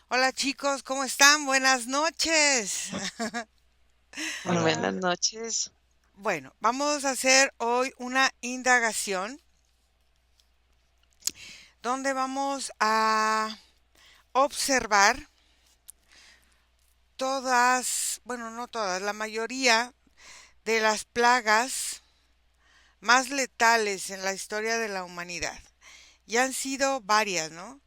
Hola chicos, ¿cómo están? Buenas noches. Buenas Hola, noches. Bueno, vamos a hacer hoy una indagación donde vamos a observar todas, bueno, no todas, la mayoría de las plagas más letales en la historia de la humanidad. Y han sido varias, ¿no?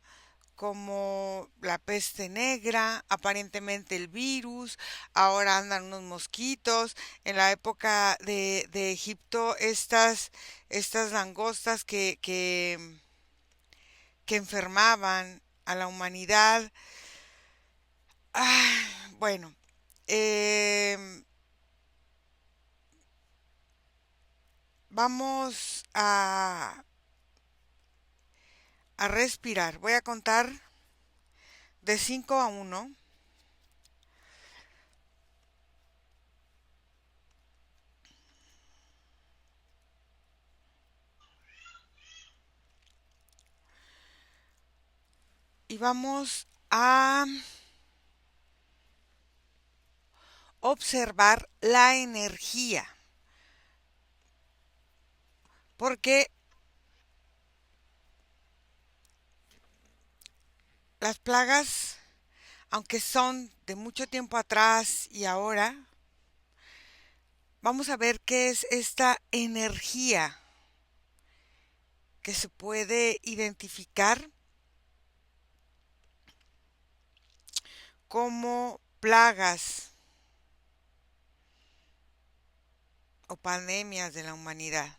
Como la peste negra, aparentemente el virus, ahora andan unos mosquitos, en la época de Egipto estas langostas que enfermaban a la humanidad. Bueno, em, vamos a respirar. Voy a contar de 5 a uno y vamos a observar la energía, porque las plagas, aunque son de mucho tiempo atrás y ahora, vamos a ver qué es esta energía que se puede identificar como plagas o pandemias de la humanidad.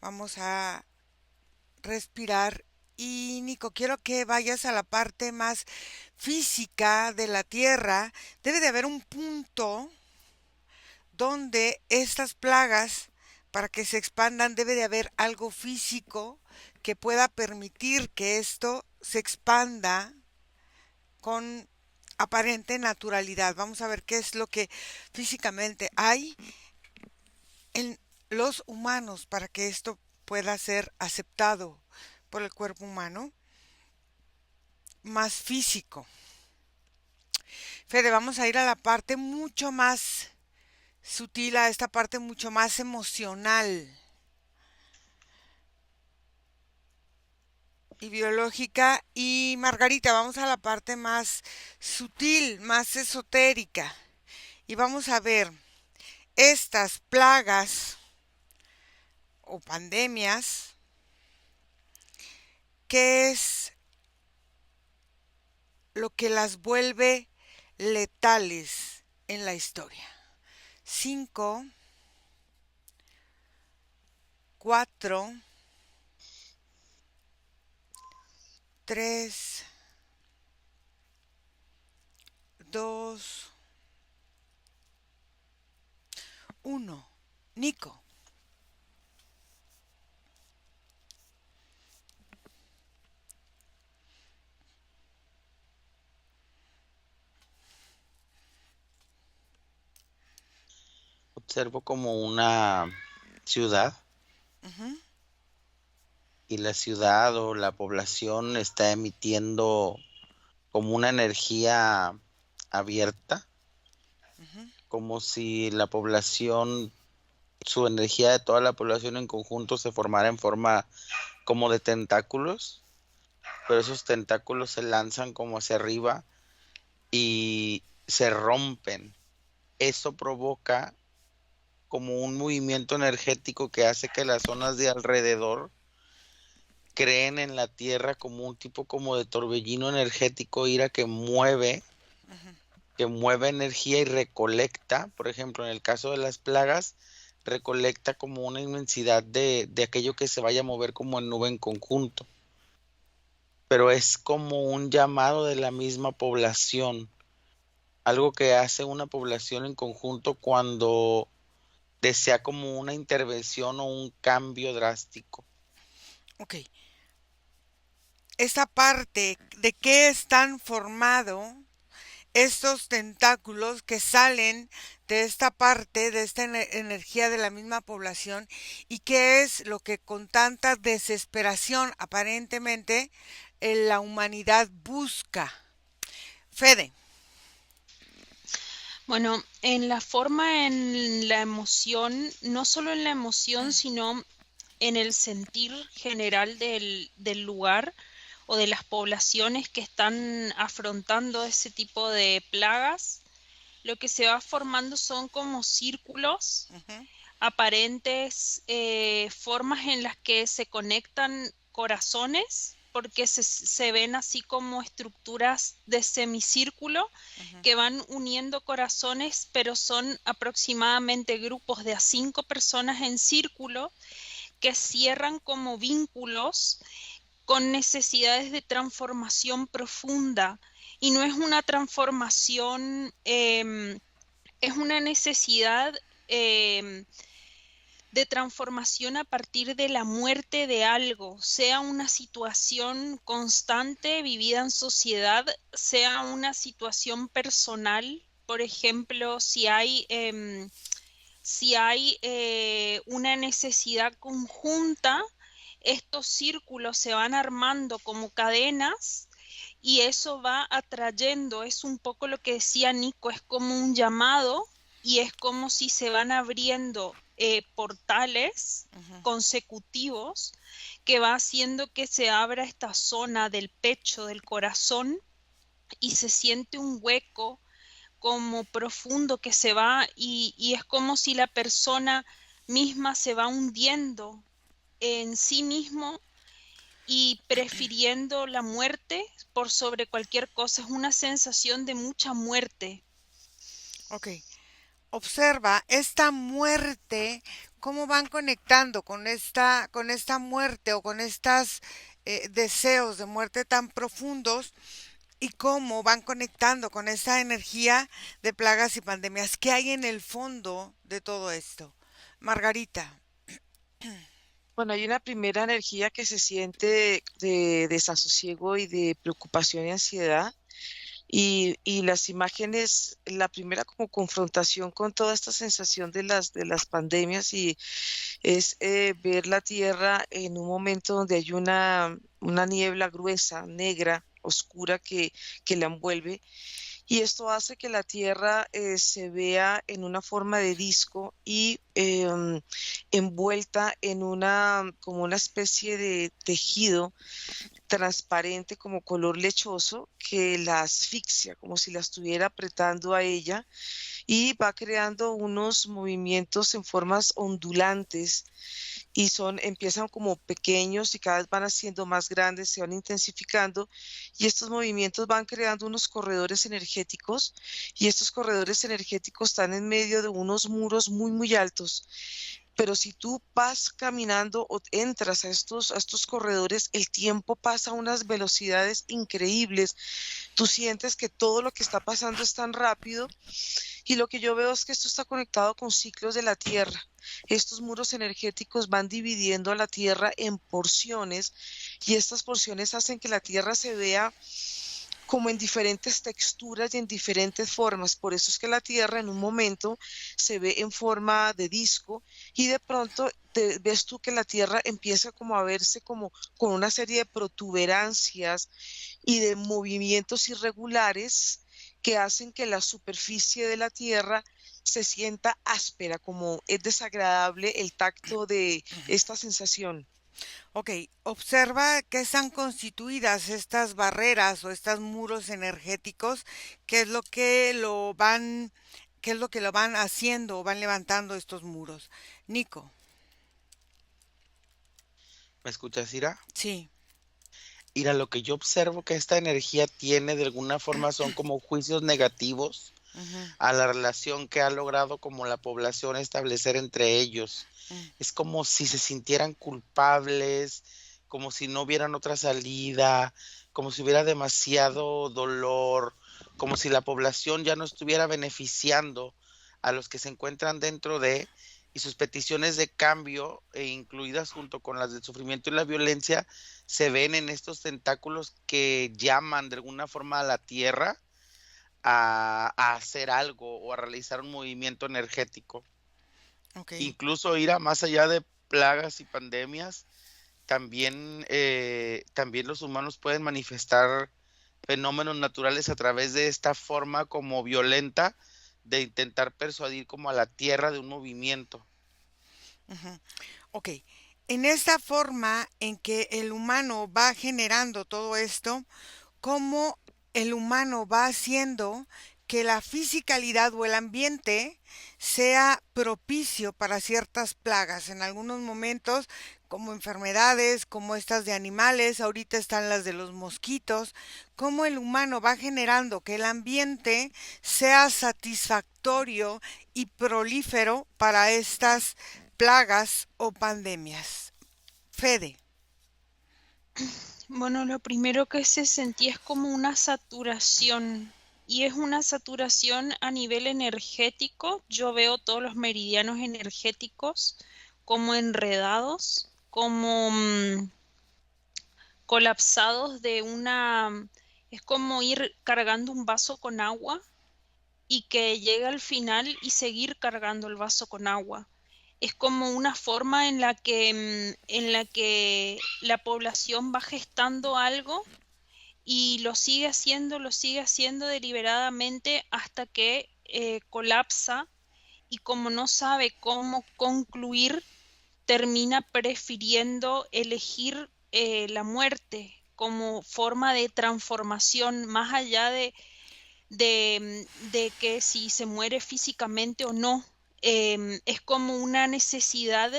Vamos a respirar y Nico, quiero que vayas a la parte más física de la Tierra. Debe de haber un punto donde estas plagas, para que se expandan, debe de haber algo físico que pueda permitir que esto se expanda con aparente naturalidad. Vamos a ver qué es lo que físicamente hay en los humanos para que esto pueda ser aceptado por el cuerpo humano más físico. Fede, vamos a ir a la parte mucho más sutil, a esta parte mucho más emocional y biológica. Y Margarita, vamos a la parte más sutil, más esotérica. Y vamos a ver estas plagas o pandemias, qué es lo que las vuelve letales en la historia. 5, 4, 3, 2, 1. Nico. observo como una ciudad Ujú, y la ciudad o la población está emitiendo como una energía abierta, ujú. como si la población, su energía de toda la población en conjunto se formara en forma como de tentáculos, pero esos tentáculos se lanzan como hacia arriba y se rompen. Eso provoca como un movimiento energético que hace que las zonas de alrededor creen en la Tierra como un tipo como de torbellino energético, ira que mueve energía y recolecta, por ejemplo, en el caso de las plagas, recolecta como una inmensidad de aquello que se vaya a mover como en nube en conjunto, pero es como un llamado de la misma población, algo que hace una población en conjunto cuando desea como una intervención o un cambio drástico. Ok. Esta parte de qué están formado estos tentáculos que salen de esta parte, de esta energía de la misma población, y qué es lo que con tanta desesperación aparentemente la humanidad busca. Fede. Bueno, en la forma, en la emoción, no solo en la emoción, sino en el sentir general del lugar o de las poblaciones que están afrontando ese tipo de plagas, lo que se va formando son como círculos Ujú, aparentes, formas en las que se conectan corazones, porque se ven así como estructuras de semicírculo ujú, que van uniendo corazones, pero son aproximadamente grupos de a 5 personas en círculo que cierran como vínculos con necesidades de transformación profunda. Y no es una transformación, es una necesidad eh, de transformación a partir de la muerte de algo, sea una situación constante vivida en sociedad, sea una situación personal. Por ejemplo, si hay una necesidad conjunta, estos círculos se van armando como cadenas y eso va atrayendo, es un poco lo que decía Nico, es como un llamado y es como si se van abriendo portales ujú. consecutivos que va haciendo que se abra esta zona del pecho, del corazón, y se siente un hueco como profundo que se va y es como si la persona misma se va hundiendo en sí mismo y prefiriendo la muerte por sobre cualquier cosa. Es una sensación de mucha muerte. Ok. Observa esta muerte, cómo van conectando con esta muerte o con estos deseos de muerte tan profundos y cómo van conectando con esa energía de plagas y pandemias. ¿Qué hay en el fondo de todo esto? Margarita. Bueno, hay una primera energía que se siente de desasosiego y de preocupación y ansiedad. Y las imágenes, la primera como confrontación con toda esta sensación de las pandemias y es ver la Tierra en un momento donde hay una niebla gruesa, negra, oscura que la envuelve y esto hace que la Tierra se vea en una forma de disco y envuelta en como una especie de tejido transparente como color lechoso que la asfixia, como si la estuviera apretando a ella y va creando unos movimientos en formas ondulantes y empiezan como pequeños y cada vez van haciendo más grandes, se van intensificando y estos movimientos van creando unos corredores energéticos y estos corredores energéticos están en medio de unos muros muy, muy altos. Pero si tú vas caminando o entras a estos corredores, el tiempo pasa a unas velocidades increíbles. Tú sientes que todo lo que está pasando es tan rápido y lo que yo veo es que esto está conectado con ciclos de la Tierra. Estos muros energéticos van dividiendo a la Tierra en porciones y estas porciones hacen que la Tierra se vea como en diferentes texturas y en diferentes formas. Por eso es que la Tierra en un momento se ve en forma de disco y de pronto ves tú que la Tierra empieza como a verse como con una serie de protuberancias y de movimientos irregulares que hacen que la superficie de la Tierra se sienta áspera, como es desagradable el tacto de esta sensación. Ok, observa que están constituidas estas barreras o estos muros energéticos, qué es lo que lo van, qué es lo que lo van haciendo o van levantando estos muros. Nico, ¿Me escuchas, Ira? sí. Ira, lo que yo observo que esta energía tiene de alguna forma son como juicios negativos Ujú, a la relación que ha logrado como la población establecer entre ellos. mm, Es como si se sintieran culpables, como si no vieran otra salida, como si hubiera demasiado dolor, como si la población ya no estuviera beneficiando a los que se encuentran dentro de, y sus peticiones de cambio, incluidas junto con las del sufrimiento y la violencia, se ven en estos tentáculos que llaman de alguna forma a la tierra a hacer algo o a realizar un movimiento energético. Ok. Incluso ir a más allá de plagas y pandemias, también los humanos pueden manifestar fenómenos naturales a través de esta forma como violenta de intentar persuadir como a la tierra de un movimiento. Ujú. Ok. En esta forma en que el humano va generando todo esto, cómo el humano va haciendo que la fisicalidad o el ambiente sea propicio para ciertas plagas. En algunos momentos, como enfermedades, como estas de animales, ahorita están las de los mosquitos, cómo el humano va generando que el ambiente sea satisfactorio y prolífero para estas plagas o pandemias. Fede. Bueno, lo primero que se sentía es como una saturación, y es una saturación a nivel energético. Yo veo todos los meridianos energéticos como enredados, como colapsados de una... Es como ir cargando un vaso con agua y que llegue al final y seguir cargando el vaso con agua. Es como una forma en la que la población va gestando algo y lo sigue haciendo deliberadamente hasta que colapsa, y como no sabe cómo concluir, termina prefiriendo elegir la muerte como forma de transformación, más allá de que si se muere físicamente o no. Es como una necesidad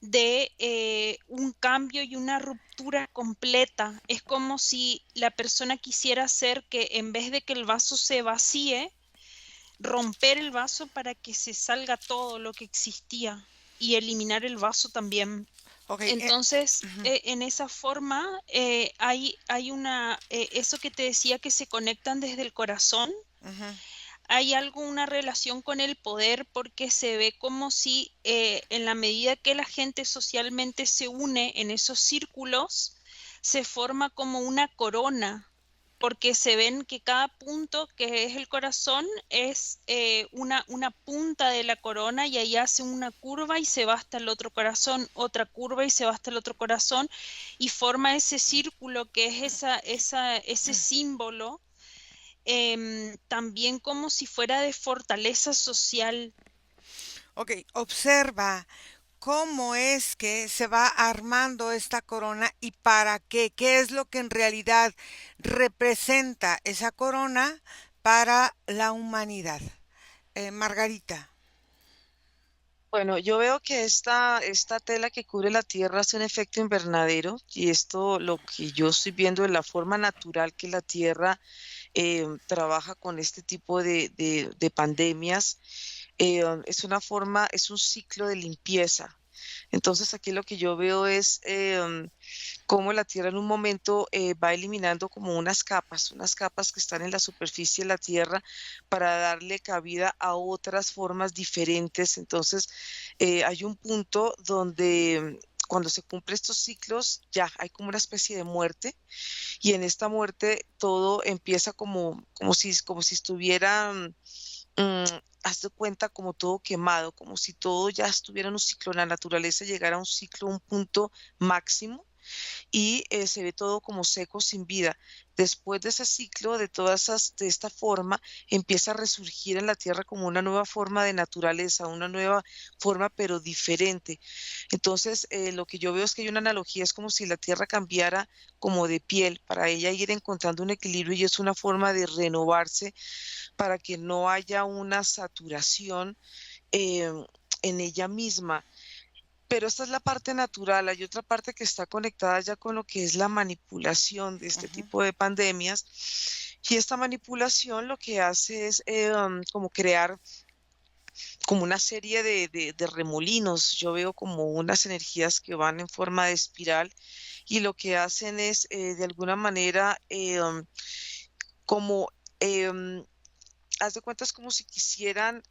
de un cambio y una ruptura completa. Es como si la persona quisiera hacer que, en vez de que el vaso se vacíe, romper el vaso para que se salga todo lo que existía y eliminar el vaso también. Ok. Entonces, Ujú, en esa forma, hay eso que te decía, que se conectan desde el corazón. ujú. Hay algo, una relación con el poder, porque se ve como si en la medida que la gente socialmente se une en esos círculos, se forma como una corona, porque se ven que cada punto, que es el corazón, es una punta de la corona, y ahí hace una curva y se va hasta el otro corazón, otra curva y se va hasta el otro corazón, y forma ese círculo que es ese símbolo, también como si fuera de fortaleza social. Ok, observa cómo es que se va armando esta corona y para qué, qué es lo que en realidad representa esa corona para la humanidad. Margarita. Bueno, yo veo que esta tela que cubre la Tierra hace un efecto invernadero, y esto lo que yo estoy viendo es la forma natural que la Tierra trabaja con este tipo de pandemias. Es una forma, es un ciclo de limpieza. Entonces aquí lo que yo veo es cómo la Tierra en un momento va eliminando como unas capas que están en la superficie de la Tierra para darle cabida a otras formas diferentes. Entonces hay un punto donde cuando se cumplen estos ciclos ya hay como una especie de muerte, y en esta muerte todo empieza como si estuviera, haz de cuenta, como todo quemado, como si todo ya estuviera en un ciclo, la naturaleza llegara a un ciclo, un punto máximo, y se ve todo como seco, sin vida. Después de ese ciclo, de esta forma, empieza a resurgir en la tierra como una nueva forma de naturaleza, una nueva forma, pero diferente. Entonces, lo que yo veo es que hay una analogía, es como si la tierra cambiara como de piel, para ella ir encontrando un equilibrio, y es una forma de renovarse para que no haya una saturación en ella misma. Pero esta es la parte natural. Hay otra parte que está conectada ya con lo que es la manipulación de este Ujú. tipo de pandemias. Y esta manipulación lo que hace es como crear como una serie de remolinos. Yo veo como unas energías que van en forma de espiral, y lo que hacen es de alguna manera como, em, haz de cuenta, es como si quisieran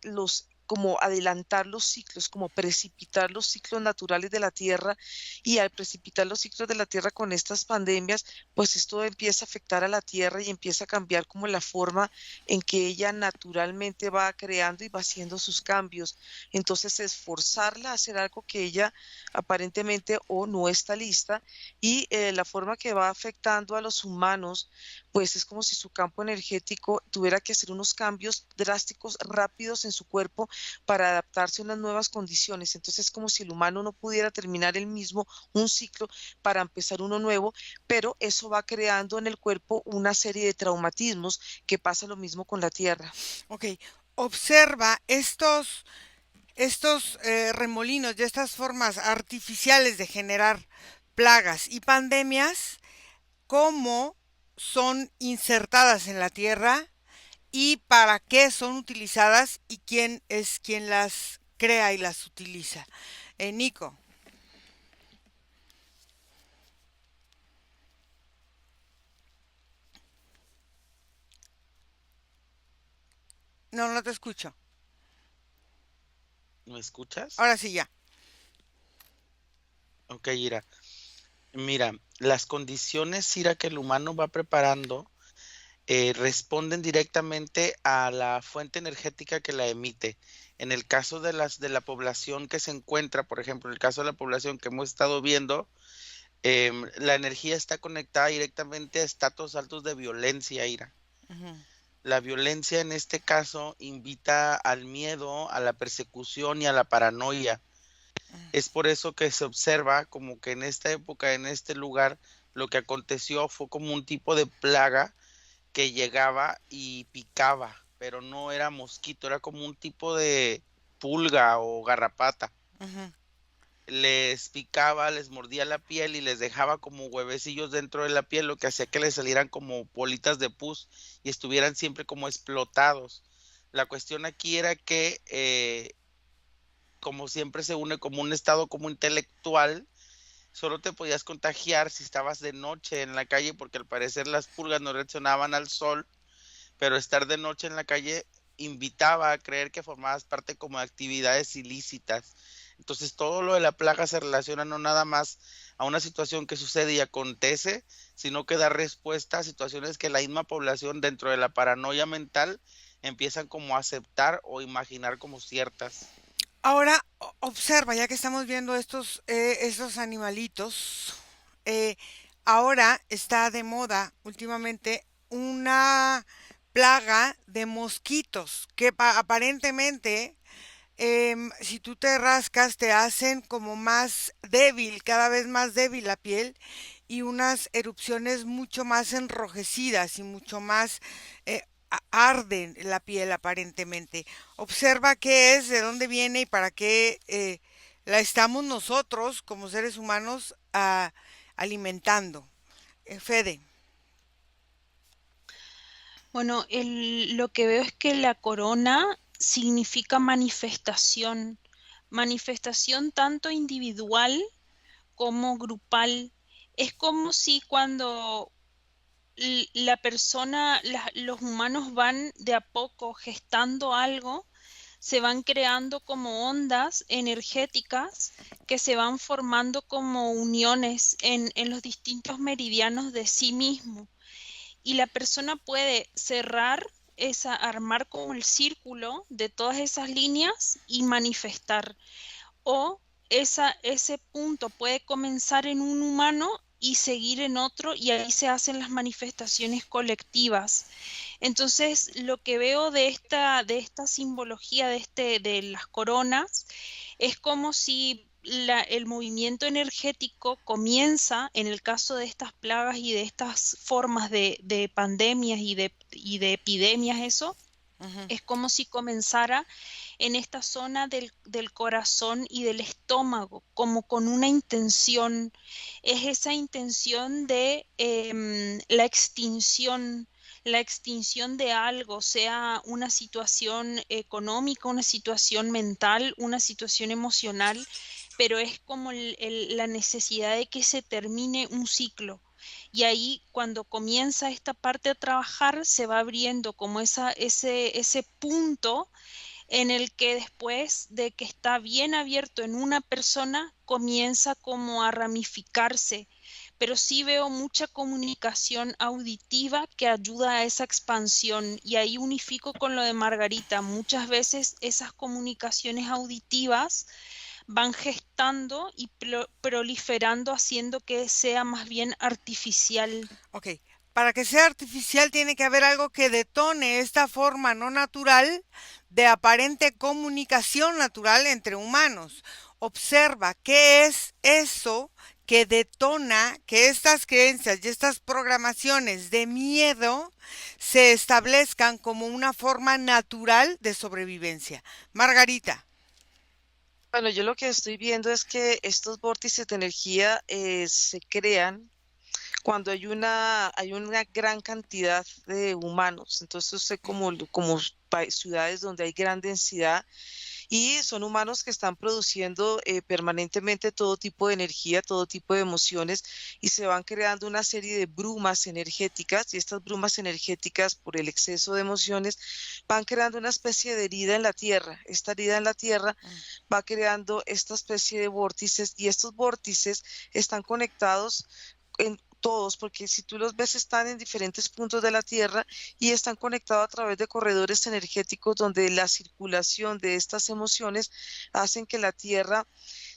como adelantar los ciclos, como precipitar los ciclos naturales de la Tierra, y al precipitar los ciclos de la Tierra con estas pandemias, pues esto empieza a afectar a la Tierra y empieza a cambiar como la forma en que ella naturalmente va creando y va haciendo sus cambios. Entonces, esforzarla a hacer algo que ella aparentemente o no está lista, y la forma que va afectando a los humanos, pues es como si su campo energético tuviera que hacer unos cambios drásticos, rápidos en su cuerpo para adaptarse a unas nuevas condiciones. Entonces es como si el humano no pudiera terminar el mismo un ciclo para empezar uno nuevo, pero eso va creando en el cuerpo una serie de traumatismos, que pasa lo mismo con la Tierra. Ok, observa estos remolinos y estas formas artificiales de generar plagas y pandemias, cómo son insertadas en la Tierra y para qué son utilizadas y quién es quien las crea y las utiliza. Nico. No, no te escucho. ¿Me escuchas? Ahora sí ya. Ok, Ira. Mira, las condiciones, Ira, que el humano va preparando responden directamente a la fuente energética que la emite. En el caso de la población que se encuentra, por ejemplo, en el caso de la población que hemos estado viendo, la energía está conectada directamente a estatus altos de violencia, Ira. Ujú. La violencia en este caso invita al miedo, a la persecución y a la paranoia. Es por eso que se observa como que en esta época, en este lugar, lo que aconteció fue como un tipo de plaga que llegaba y picaba, pero no era mosquito, era como un tipo de pulga o garrapata. Ujú. Les picaba, les mordía la piel y les dejaba como huevecillos dentro de la piel, lo que hacía que les salieran como bolitas de pus y estuvieran siempre como explotados. La cuestión aquí era que, como siempre se une como un estado como intelectual, solo te podías contagiar si estabas de noche en la calle, porque al parecer las pulgas no reaccionaban al sol, pero estar de noche en la calle invitaba a creer que formabas parte como de actividades ilícitas. Entonces todo lo de la plaga se relaciona no nada más a una situación que sucede y acontece, sino que da respuesta a situaciones que la misma población dentro de la paranoia mental empiezan como a aceptar o imaginar como ciertas. Ahora observa, ya que estamos viendo estos animalitos, eh, ahora está de moda últimamente una plaga de mosquitos que aparentemente, si tú te rascas, te hacen como más débil, cada vez más débil la piel y unas erupciones mucho más enrojecidas y mucho más arden la piel aparentemente. Observa qué es, de dónde viene y para qué la estamos nosotros como seres humanos alimentando. Fede. Bueno, lo que veo es que la corona significa manifestación, manifestación tanto individual como grupal. Es como si cuando la persona, los humanos van de a poco gestando algo, se van creando como ondas energéticas que se van formando como uniones en los distintos meridianos de sí mismo. Y la persona puede cerrar esa, armar como el círculo de todas esas líneas y manifestar. O ese punto puede comenzar en un humano y seguir en otro, y ahí se hacen las manifestaciones colectivas. Entonces, lo que veo de esta simbología de las coronas es como si el movimiento energético comienza, en el caso de estas plagas y de estas formas de pandemias y de epidemias, eso, Ujú. es como si comenzara en esta zona del corazón y del estómago, como con una intención. Es esa intención de la extinción de algo, sea una situación económica, una situación mental, una situación emocional, pero es como la necesidad de que se termine un ciclo. Y ahí cuando comienza esta parte a trabajar, se va abriendo como ese punto en el que después de que está bien abierto en una persona, comienza como a ramificarse, pero sí veo mucha comunicación auditiva que ayuda a esa expansión y ahí unifico con lo de Margarita. Muchas veces esas comunicaciones auditivas van gestando y proliferando, haciendo que sea más bien artificial. Ok, para que sea artificial tiene que haber algo que detone esta forma no natural de aparente comunicación natural entre humanos. Observa qué es eso que detona que estas creencias y estas programaciones de miedo se establezcan como una forma natural de sobrevivencia. Margarita. Bueno, yo lo que estoy viendo es que estos vórtices de energía se crean cuando hay una gran cantidad de humanos. Entonces, como ciudades donde hay gran densidad y son humanos que están produciendo permanentemente todo tipo de energía, todo tipo de emociones y se van creando una serie de brumas energéticas y estas brumas energéticas por el exceso de emociones van creando una especie de herida en la tierra. Esta herida en la tierra va creando esta especie de vórtices y estos vórtices están conectados en todos, porque si tú los ves están en diferentes puntos de la Tierra y están conectados a través de corredores energéticos donde la circulación de estas emociones hacen que la Tierra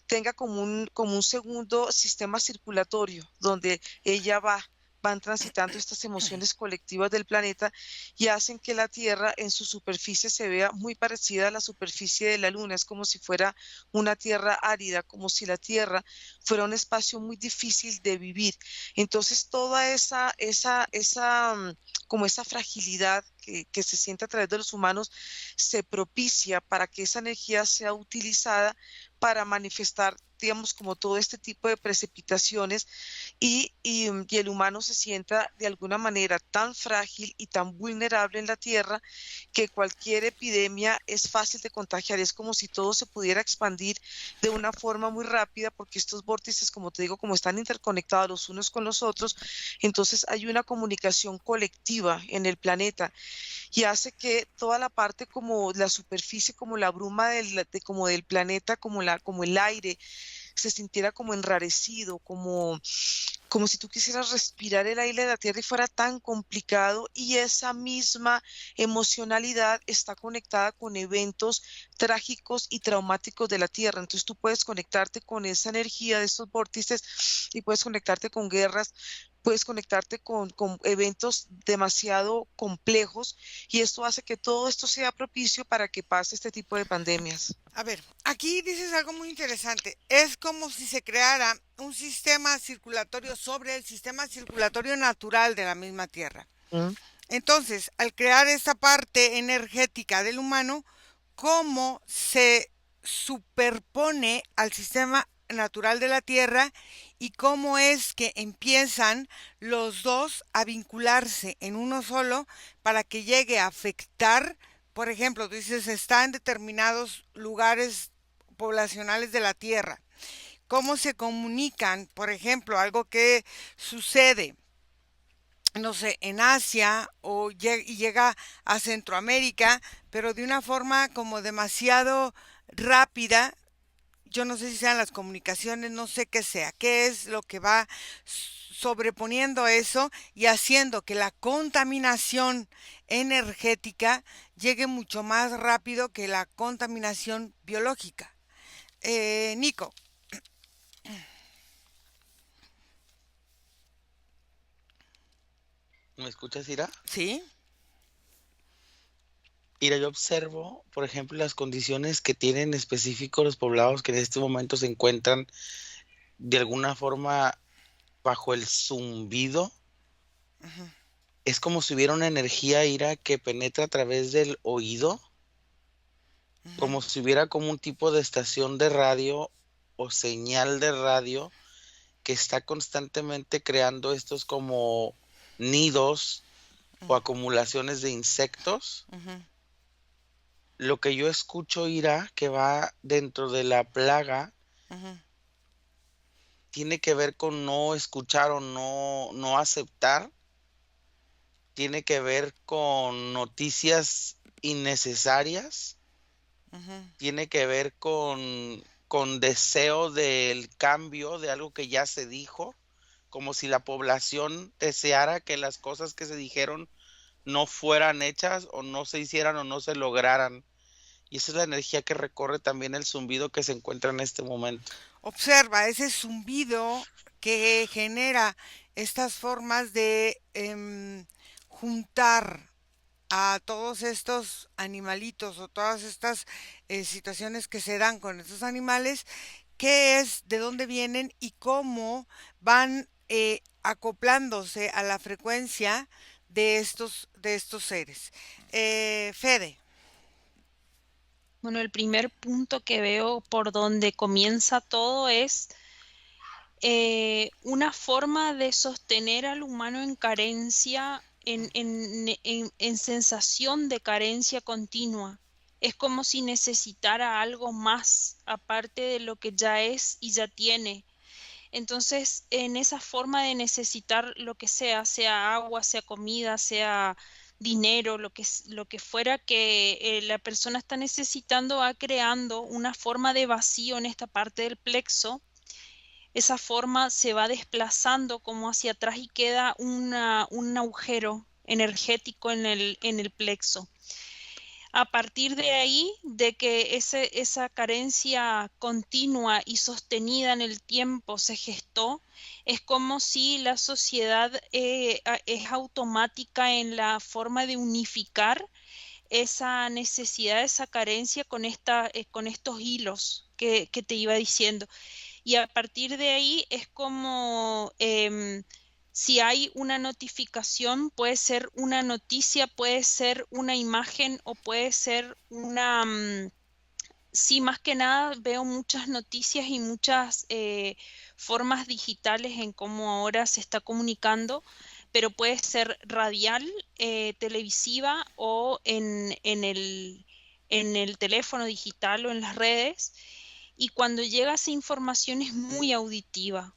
tenga como un segundo sistema circulatorio donde van transitando estas emociones colectivas del planeta y hacen que la Tierra en su superficie se vea muy parecida a la superficie de la Luna. Es como si fuera una Tierra árida, como si la Tierra fuera un espacio muy difícil de vivir. Entonces, toda como esa fragilidad que se siente a través de los humanos se propicia para que esa energía sea utilizada para manifestar, digamos, como todo este tipo de precipitaciones y el humano se sienta de alguna manera tan frágil y tan vulnerable en la Tierra que cualquier epidemia es fácil de contagiar. Es como si todo se pudiera expandir de una forma muy rápida porque estos vórtices, como te digo, como están interconectados los unos con los otros, entonces hay una comunicación colectiva en el planeta y hace que toda la parte como la superficie, como la bruma como del planeta, como el aire, se sintiera como enrarecido, como si tú quisieras respirar el aire de la Tierra y fuera tan complicado y esa misma emocionalidad está conectada con eventos trágicos y traumáticos de la Tierra. Entonces tú puedes conectarte con esa energía de estos vórtices y puedes conectarte con guerras, puedes conectarte con eventos demasiado complejos y esto hace que todo esto sea propicio para que pase este tipo de pandemias. A ver, aquí dices algo muy interesante. Es como si se creara un sistema circulatorio sobre el sistema circulatorio natural de la misma Tierra. ¿Mm? Entonces, al crear esta parte energética del humano, ¿cómo se superpone al sistema natural de la Tierra y cómo es que empiezan los dos a vincularse en uno solo para que llegue a afectar? Por ejemplo, tú dices, está en determinados lugares poblacionales de la Tierra. ¿Cómo se comunican? Por ejemplo, algo que sucede, no sé, en Asia y llega a Centroamérica, pero de una forma como demasiado rápida. Yo no sé si sean las comunicaciones, no sé qué sea, qué es lo que va sobreponiendo eso y haciendo que la contaminación energética llegue mucho más rápido que la contaminación biológica. Nico, ¿Me escuchas, Ira? ¿sí? Ira, yo observo, por ejemplo, las condiciones que tienen específicos los poblados que en este momento se encuentran de alguna forma bajo el zumbido. Ujú, Es como si hubiera una energía, Ira, que penetra a través del oído, ujú, como si hubiera como un tipo de estación de radio o señal de radio que está constantemente creando estos como nidos o acumulaciones de insectos. ujú, Lo que yo escucho, Ira, que va dentro de la plaga, ujú, tiene que ver con no escuchar o no aceptar, tiene que ver con noticias innecesarias, Ujú. tiene que ver con deseo del cambio de algo que ya se dijo, como si la población deseara que las cosas que se dijeron no fueran hechas o no se hicieran o no se lograran. Y esa es la energía que recorre también el zumbido que se encuentra en este momento. Observa ese zumbido que genera estas formas de juntar a todos estos animalitos o todas estas situaciones que se dan con estos animales, qué es, de dónde vienen y cómo van acoplándose a la frecuencia de estos seres. Fede. Bueno, el primer punto que veo por donde comienza todo es una forma de sostener al humano en carencia, en sensación de carencia continua. Es como si necesitara algo más aparte de lo que ya es y ya tiene. Entonces, en esa forma de necesitar lo que sea, sea agua, sea comida, sea dinero, lo que fuera que la persona está necesitando, va creando una forma de vacío en esta parte del plexo. Esa forma se va desplazando como hacia atrás y queda un agujero energético en el plexo. A partir de ahí, de que esa carencia continua y sostenida en el tiempo se gestó, es como si la sociedad es automática en la forma de unificar esa necesidad, esa carencia con estos hilos que te iba diciendo. Y a partir de ahí es como si hay una notificación, puede ser una noticia, puede ser una imagen o puede ser una... sí, más que nada veo muchas noticias y muchas formas digitales en cómo ahora se está comunicando, pero puede ser radial, televisiva o en el teléfono digital o en las redes. Y cuando llega esa información es muy auditiva,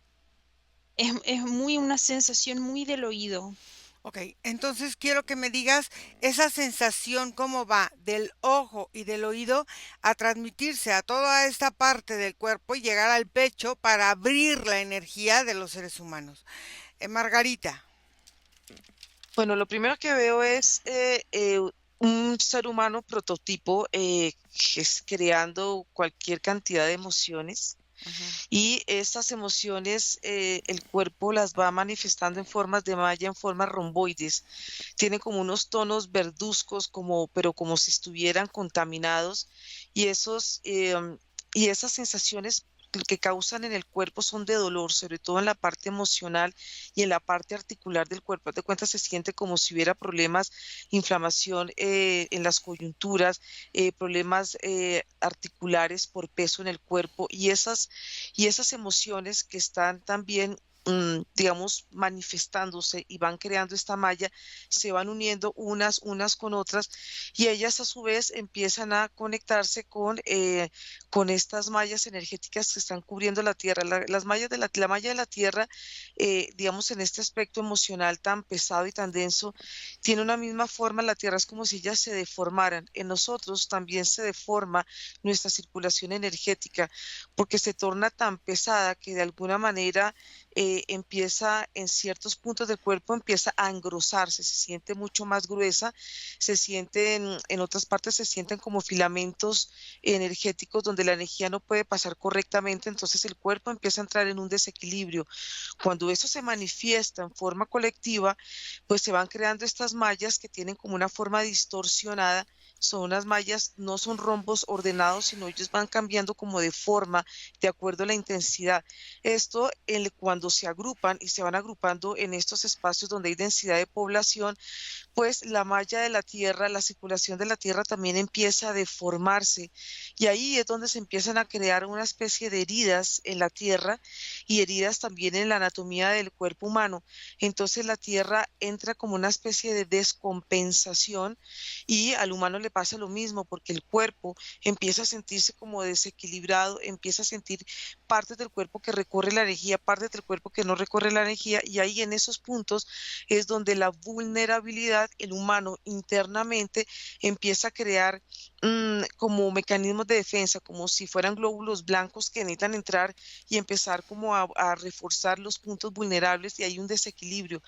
es muy una sensación muy del oído. Ok, entonces quiero que me digas esa sensación, cómo va del ojo y del oído a transmitirse a toda esta parte del cuerpo y llegar al pecho para abrir la energía de los seres humanos. Margarita. Bueno, lo primero que veo es un ser humano prototipo que es creando cualquier cantidad de emociones Ujú. y estas emociones el cuerpo las va manifestando en formas de malla, en formas romboides. Tienen como unos tonos verduzcos, pero como si estuvieran contaminados y y esas sensaciones que causan en el cuerpo son de dolor, sobre todo en la parte emocional y en la parte articular del cuerpo. Haz de cuenta, se siente como si hubiera problemas, inflamación en las coyunturas, problemas articulares por peso en el cuerpo y esas emociones que están también digamos, manifestándose y van creando esta malla, se van uniendo unas con otras y ellas a su vez empiezan a conectarse con estas mallas energéticas que están cubriendo la Tierra. Las mallas la malla de la Tierra, digamos, en este aspecto emocional tan pesado y tan denso, tiene una misma forma. La Tierra es como si ellas se deformaran. En nosotros también se deforma nuestra circulación energética porque se torna tan pesada que de alguna manera empieza en ciertos puntos del cuerpo, empieza a engrosarse, se siente mucho más gruesa, se sienten, en otras partes se sienten como filamentos energéticos donde la energía no puede pasar correctamente, entonces el cuerpo empieza a entrar en un desequilibrio. Cuando eso se manifiesta en forma colectiva, pues se van creando estas mallas que tienen como una forma distorsionada. Son unas mallas, no son rombos ordenados, sino ellos van cambiando como de forma de acuerdo a la intensidad. Esto, cuando se agrupan y se van agrupando en estos espacios donde hay densidad de población, pues la malla de la tierra, la circulación de la tierra también empieza a deformarse y ahí es donde se empiezan a crear una especie de heridas en la tierra y heridas también en la anatomía del cuerpo humano. Entonces la tierra entra como una especie de descompensación y al humano le pasa lo mismo porque el cuerpo empieza a sentirse como desequilibrado, empieza a sentir partes del cuerpo que recorre la energía, partes del cuerpo que no recorre la energía, y ahí en esos puntos es donde la vulnerabilidad, el humano internamente empieza a crear como mecanismos de defensa, como si fueran glóbulos blancos que necesitan entrar y empezar como a reforzar los puntos vulnerables, y hay un desequilibrio.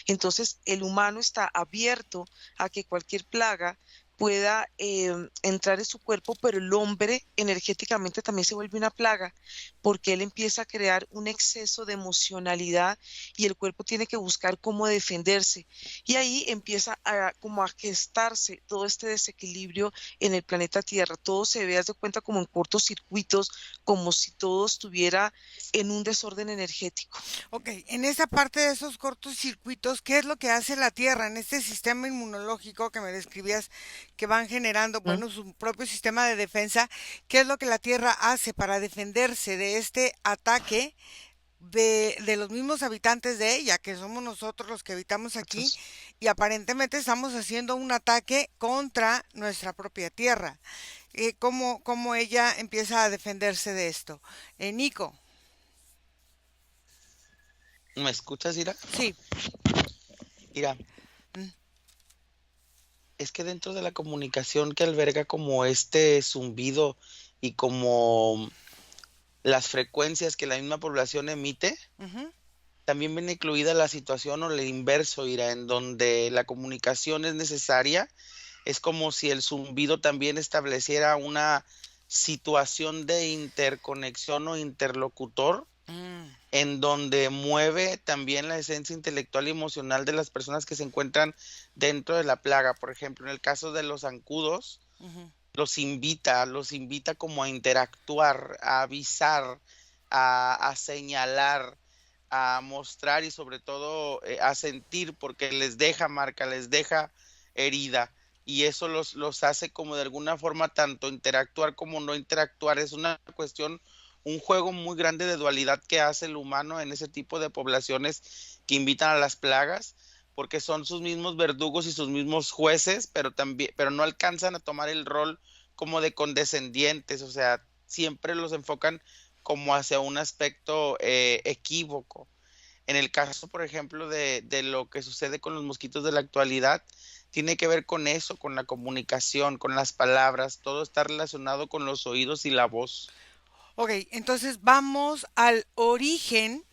Entonces el humano está abierto a que cualquier plaga pueda entrar en su cuerpo, pero el hombre energéticamente también se vuelve una plaga, porque él empieza a crear un exceso de emocionalidad y el cuerpo tiene que buscar cómo defenderse. Y ahí empieza como a gestarse todo este desequilibrio en el planeta Tierra. Todo se ve, haz de cuenta, como en cortocircuitos, como si todo estuviera en un desorden energético. Ok, en esa parte de esos cortocircuitos, ¿qué es lo que hace la Tierra en este sistema inmunológico que me describías que van generando, ¿No? bueno, su propio sistema de defensa? ¿Qué es lo que la Tierra hace para defenderse de este ataque de los mismos habitantes de ella, que somos nosotros los que habitamos aquí, Entonces, y aparentemente estamos haciendo un ataque contra nuestra propia Tierra? ¿Cómo ella empieza a defenderse de esto? Nico, ¿Me escuchas, Ira? sí. Ira, Mm, es que dentro de la comunicación que alberga como este zumbido y como las frecuencias que la misma población emite, ujú. también viene incluida la situación o el inverso, Ira, en donde la comunicación es necesaria. Es como si el zumbido también estableciera una situación de interconexión o interlocutor Mm, en donde mueve también la esencia intelectual y emocional de las personas que se encuentran dentro de la plaga. Por ejemplo, en el caso de los zancudos, ujú. los invita como a interactuar, a avisar, a señalar, a mostrar y sobre todo a sentir, porque les deja marca, les deja herida. Y eso los hace como de alguna forma tanto interactuar como no interactuar. Es una cuestión, un juego muy grande de dualidad que hace el humano en ese tipo de poblaciones que invitan a las plagas, porque son sus mismos verdugos y sus mismos jueces, pero también, pero no alcanzan a tomar el rol como de condescendientes, o sea, siempre los enfocan como hacia un aspecto equívoco. En el caso, por ejemplo, de lo que sucede con los mosquitos de la actualidad, tiene que ver con eso, con la comunicación, con las palabras, todo está relacionado con los oídos y la voz. Ok, entonces vamos al origen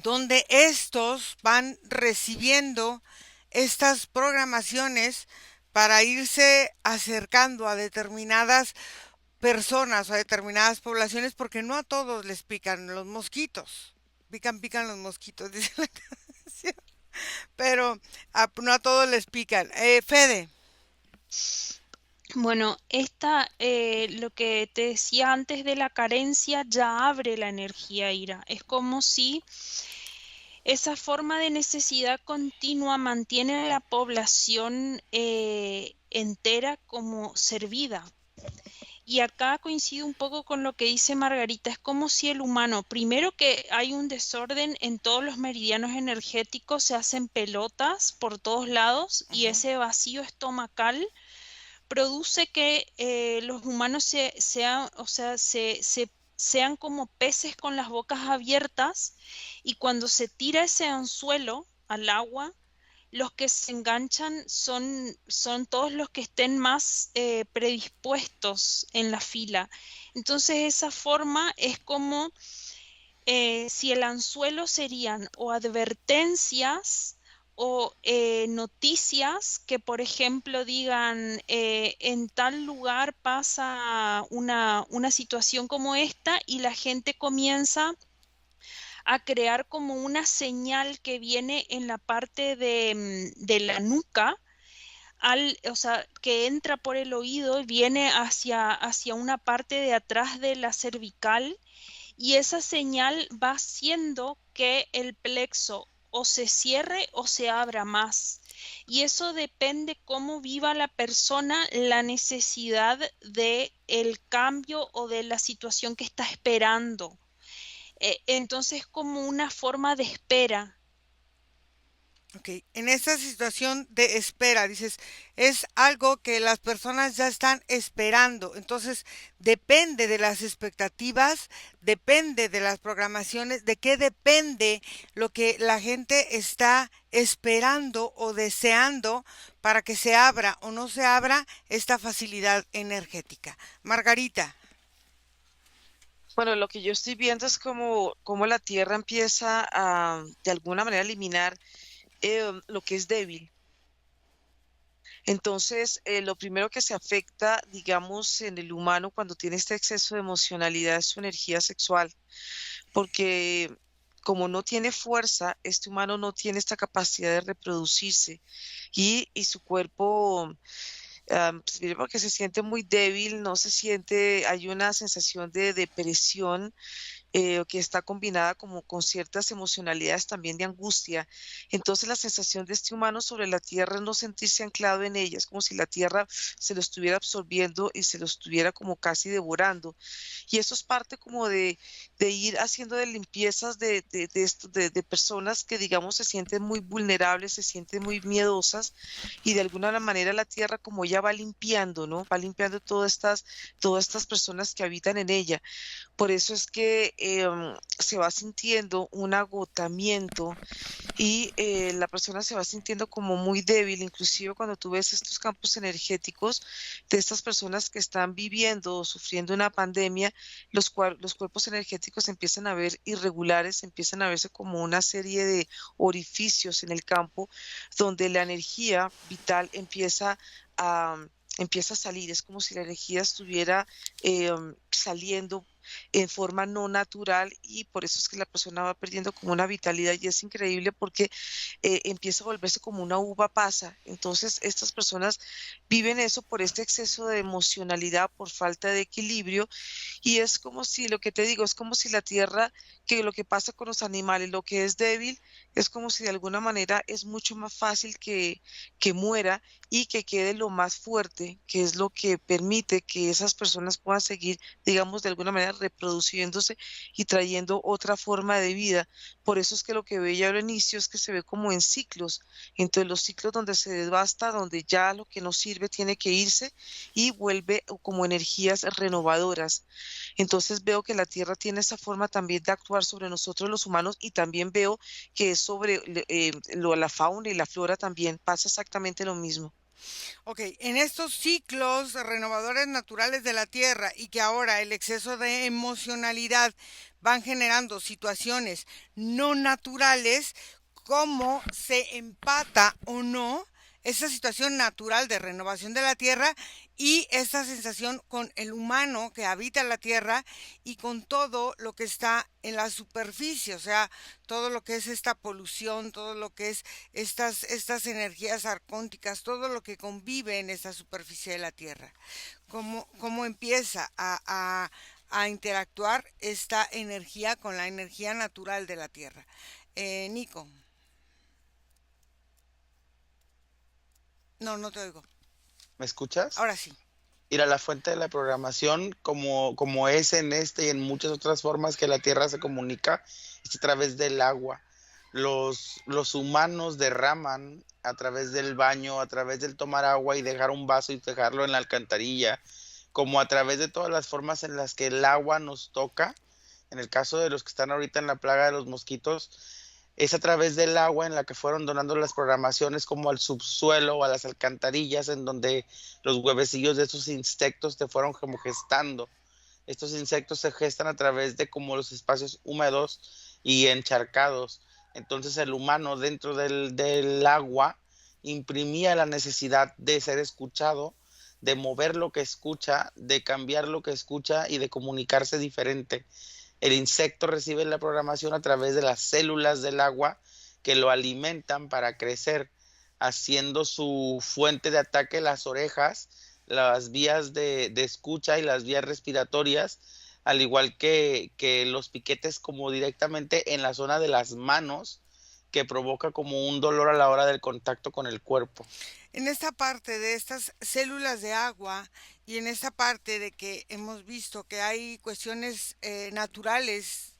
donde estos van recibiendo estas programaciones para irse acercando a determinadas personas o a determinadas poblaciones, porque no a todos les pican los mosquitos. Pican los mosquitos, dice la canción. Pero no a todos les pican. Fede. Bueno, lo que te decía antes de la carencia ya abre la energía, Ira. Es como si esa forma de necesidad continua mantiene a la población entera como servida. Y acá coincido un poco con lo que dice Margarita, es como si el humano, primero que hay un desorden en todos los meridianos energéticos, se hacen pelotas por todos lados y Ujú. ese vacío estomacal produce que los humanos sean, o sea, sean como peces con las bocas abiertas y cuando se tira ese anzuelo al agua, los que se enganchan son todos los que estén más predispuestos en la fila. Entonces esa forma es como si el anzuelo serían o advertencias o noticias que, por ejemplo, digan en tal lugar pasa una situación como esta y la gente comienza a crear como una señal que viene en la parte de la nuca, o sea, que entra por el oído y viene hacia una parte de atrás de la cervical y esa señal va haciendo que el plexo o se cierre o se abra más. Y eso depende cómo viva la persona la necesidad de el cambio o de la situación que está esperando. Entonces, como una forma de espera. Ok, en esta situación de espera, dices, es algo que las personas ya están esperando, entonces depende de las expectativas, depende de las programaciones, de qué depende lo que la gente está esperando o deseando para que se abra o no se abra esta facilidad energética. Margarita. Bueno, lo que yo estoy viendo es como la Tierra empieza a, de alguna manera, eliminar lo que es débil. Entonces, lo primero que se afecta, digamos, en el humano cuando tiene este exceso de emocionalidad es su energía sexual, porque como no tiene fuerza, este humano no tiene esta capacidad de reproducirse y su cuerpo, pues, primero que se siente muy débil, no se siente, hay una sensación de depresión que está combinada como con ciertas emocionalidades también de angustia. Entonces la sensación de este humano sobre la tierra es no sentirse anclado en ella, es como si la tierra se lo estuviera absorbiendo y se lo estuviera como casi devorando. Y eso es parte como de ir haciendo de limpiezas de personas que, digamos, se sienten muy vulnerables, se sienten muy miedosas y de alguna manera la tierra como ya va limpiando, ¿no? Va limpiando todas estas personas que habitan en ella. Por eso es que se va sintiendo un agotamiento y la persona se va sintiendo como muy débil, inclusive cuando tú ves estos campos energéticos de estas personas que están viviendo o sufriendo una pandemia, los cuerpos energéticos empiezan a ver irregulares, empiezan a verse como una serie de orificios en el campo donde la energía vital empieza a salir, es como si la energía estuviera saliendo en forma no natural y por eso es que la persona va perdiendo como una vitalidad y es increíble porque empieza a volverse como una uva pasa. Entonces estas personas viven eso por este exceso de emocionalidad, por falta de equilibrio y es como si, lo que te digo, es como si la tierra, que lo que pasa con los animales, lo que es débil, es como si de alguna manera es mucho más fácil que muera y que quede lo más fuerte, que es lo que permite que esas personas puedan seguir, digamos, de alguna manera reproduciéndose y trayendo otra forma de vida. Por eso es que lo que veía al inicio es que se ve como en ciclos, entre los ciclos donde se devasta, donde ya lo que no sirve tiene que irse y vuelve como energías renovadoras. Entonces veo que la Tierra tiene esa forma también de actuar sobre nosotros los humanos y también veo que es sobre la fauna y la flora también pasa exactamente lo mismo. Ok, en estos ciclos renovadores naturales de la Tierra y que ahora el exceso de emocionalidad van generando situaciones no naturales, ¿cómo se empata o no esa situación natural de renovación de la Tierra y esta sensación con el humano que habita la Tierra y con todo lo que está en la superficie? O sea, todo lo que es esta polución, todo lo que es estas energías arcónticas, todo lo que convive en esta superficie de la Tierra. ¿Cómo empieza a interactuar esta energía con la energía natural de la Tierra? Nico, no, no te oigo. ¿Me escuchas? Ahora sí. Ir a la fuente de la programación, como es en este y en muchas otras formas que la Tierra se comunica, es a través del agua. Los humanos derraman a través del baño, a través del tomar agua y dejar un vaso y dejarlo en la alcantarilla, como a través de todas las formas en las que el agua nos toca. En el caso de los que están ahorita en la plaga de los mosquitos, es a través del agua en la que fueron donando las programaciones como al subsuelo o a las alcantarillas en donde los huevecillos de estos insectos te fueron como gestando. Estos insectos se gestan a través de como los espacios húmedos y encharcados. Entonces el humano dentro del agua imprimía la necesidad de ser escuchado, de mover lo que escucha, de cambiar lo que escucha y de comunicarse diferente. El insecto recibe la programación a través de las células del agua que lo alimentan para crecer, haciendo su fuente de ataque las orejas, las vías de escucha y las vías respiratorias, al igual que los piquetes como directamente en la zona de las manos, que provoca como un dolor a la hora del contacto con el cuerpo. En esta parte de estas células de agua y en esta parte de que hemos visto que hay cuestiones naturales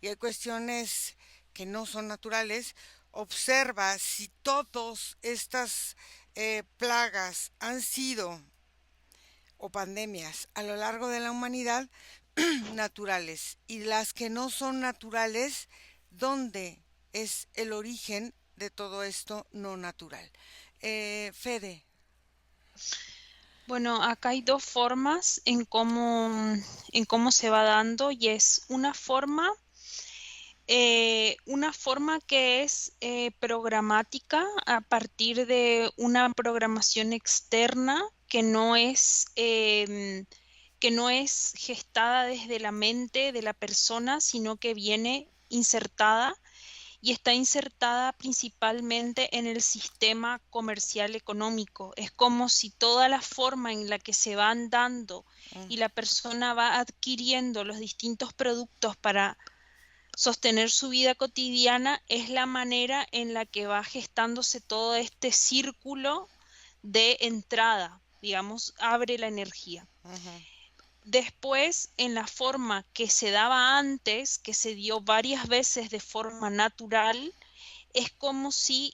y hay cuestiones que no son naturales, observa si todas estas plagas han sido o pandemias a lo largo de la humanidad naturales, y las que no son naturales, ¿dónde es el origen de todo esto no natural? Fede. Bueno, acá hay dos formas en cómo se va dando, y es una forma que es programática a partir de una programación externa que no es gestada desde la mente de la persona, sino que viene insertada, y está insertada principalmente en el sistema comercial económico. Es como si toda la forma en la que se van dando y la persona va adquiriendo los distintos productos para sostener su vida cotidiana es la manera en la que va gestándose todo este círculo de entrada, digamos, abre la energía. Uh-huh. Después, en la forma que se daba antes, que se dio varias veces de forma natural, es como si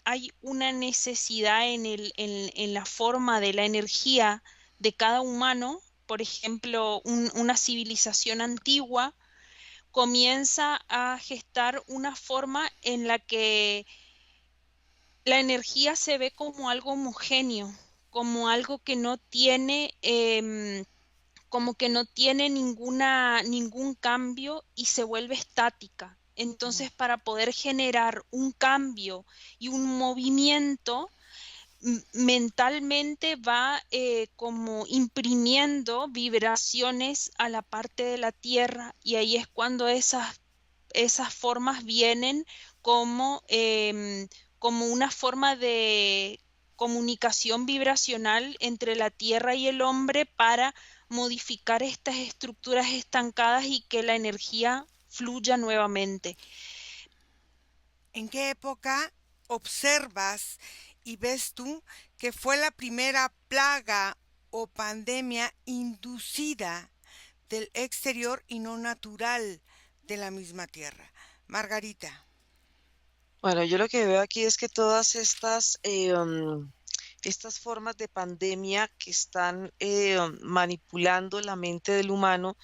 hay una necesidad en la forma de la energía de cada humano. Por ejemplo, una civilización antigua comienza a gestar una forma en la que la energía se ve como algo homogéneo, como algo que no tiene, como que no tiene ningún cambio y se vuelve estática. Entonces, para poder generar un cambio y un movimiento, mentalmente va como imprimiendo vibraciones a la parte de la tierra, y ahí es cuando esas formas vienen como, como una forma de comunicación vibracional entre la tierra y el hombre para modificar estas estructuras estancadas y que la energía fluya nuevamente. ¿En qué época observas y ves tú que fue la primera plaga o pandemia inducida del exterior y no natural de la misma tierra? Margarita. Bueno, yo lo que veo aquí es que todas estas formas de pandemia que están manipulando la mente del humano,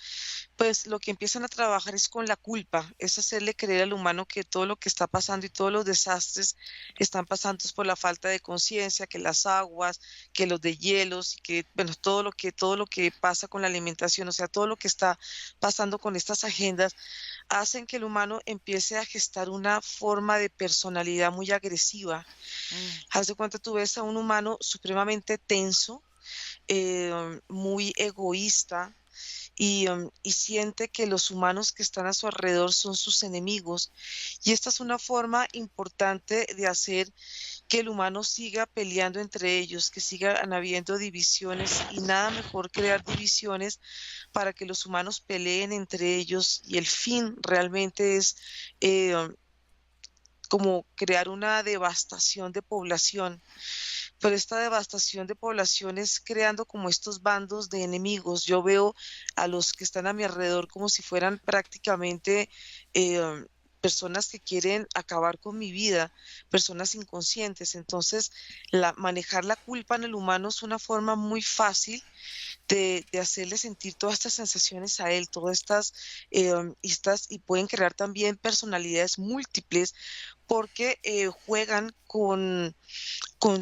pues lo que empiezan a trabajar es con la culpa, es hacerle creer al humano que todo lo que está pasando y todos los desastres están pasando es por la falta de conciencia, que las aguas, que los deshielos, y que, bueno, todo lo que pasa con la alimentación, o sea, todo lo que está pasando con estas agendas, hacen que el humano empiece a gestar una forma de personalidad muy agresiva. Haz de cuenta, tú ves a un humano supremamente tenso, muy egoísta, y siente que los humanos que están a su alrededor son sus enemigos. Y esta es una forma importante de hacer que el humano siga peleando entre ellos, que sigan habiendo divisiones, y nada mejor crear divisiones para que los humanos peleen entre ellos, y el fin realmente es eh, como crear una devastación de población. Pero esta devastación de población es creando como estos bandos de enemigos. Yo veo a los que están a mi alrededor como si fueran prácticamente personas que quieren acabar con mi vida, personas inconscientes. Entonces, manejar la culpa en el humano es una forma muy fácil de hacerle sentir todas estas sensaciones a él, todas y pueden crear también personalidades múltiples, porque juegan con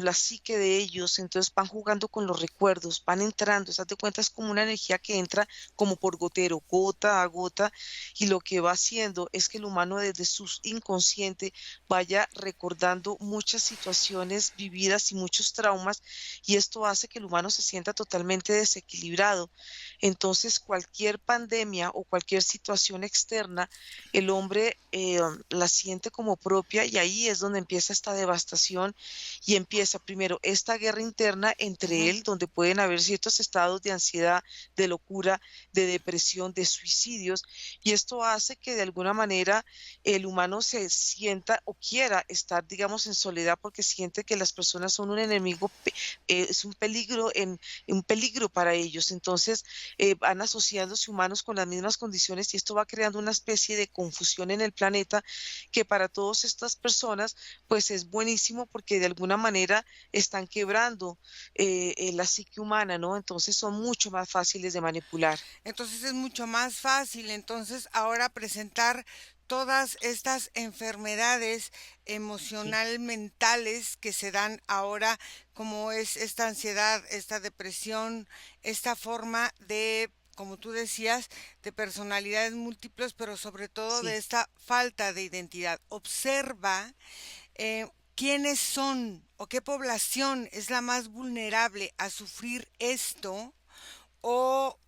la psique de ellos, entonces van jugando con los recuerdos, van entrando, ¿te das cuenta? Es como una energía que entra como por gotero, gota a gota, y lo que va haciendo es que el humano desde su inconsciente vaya recordando muchas situaciones vividas y muchos traumas, y esto hace que el humano se sienta totalmente desequilibrado. Entonces, cualquier pandemia o cualquier situación externa, el hombre la siente como propia, y ahí es donde empieza esta devastación y empieza empieza primero esta guerra interna entre él, donde pueden haber ciertos estados de ansiedad, de locura, de depresión, de suicidios, y esto hace que de alguna manera el humano se sienta o quiera estar, digamos, en soledad porque siente que las personas son un enemigo, es un peligro para ellos. Entonces van asociándose humanos con las mismas condiciones y esto va creando una especie de confusión en el planeta que para todas estas personas pues es buenísimo porque de alguna manera están quebrando la psique humana, ¿no? Entonces son mucho más fáciles de manipular. Entonces es mucho más fácil entonces ahora presentar todas estas enfermedades Sí, emocional mentales que se dan ahora, como es esta ansiedad, esta depresión, esta forma de, como tú decías, de personalidades múltiples, pero sobre todo de sí, esta falta de identidad. Observa quiénes son o qué población es la más vulnerable a sufrir esto, o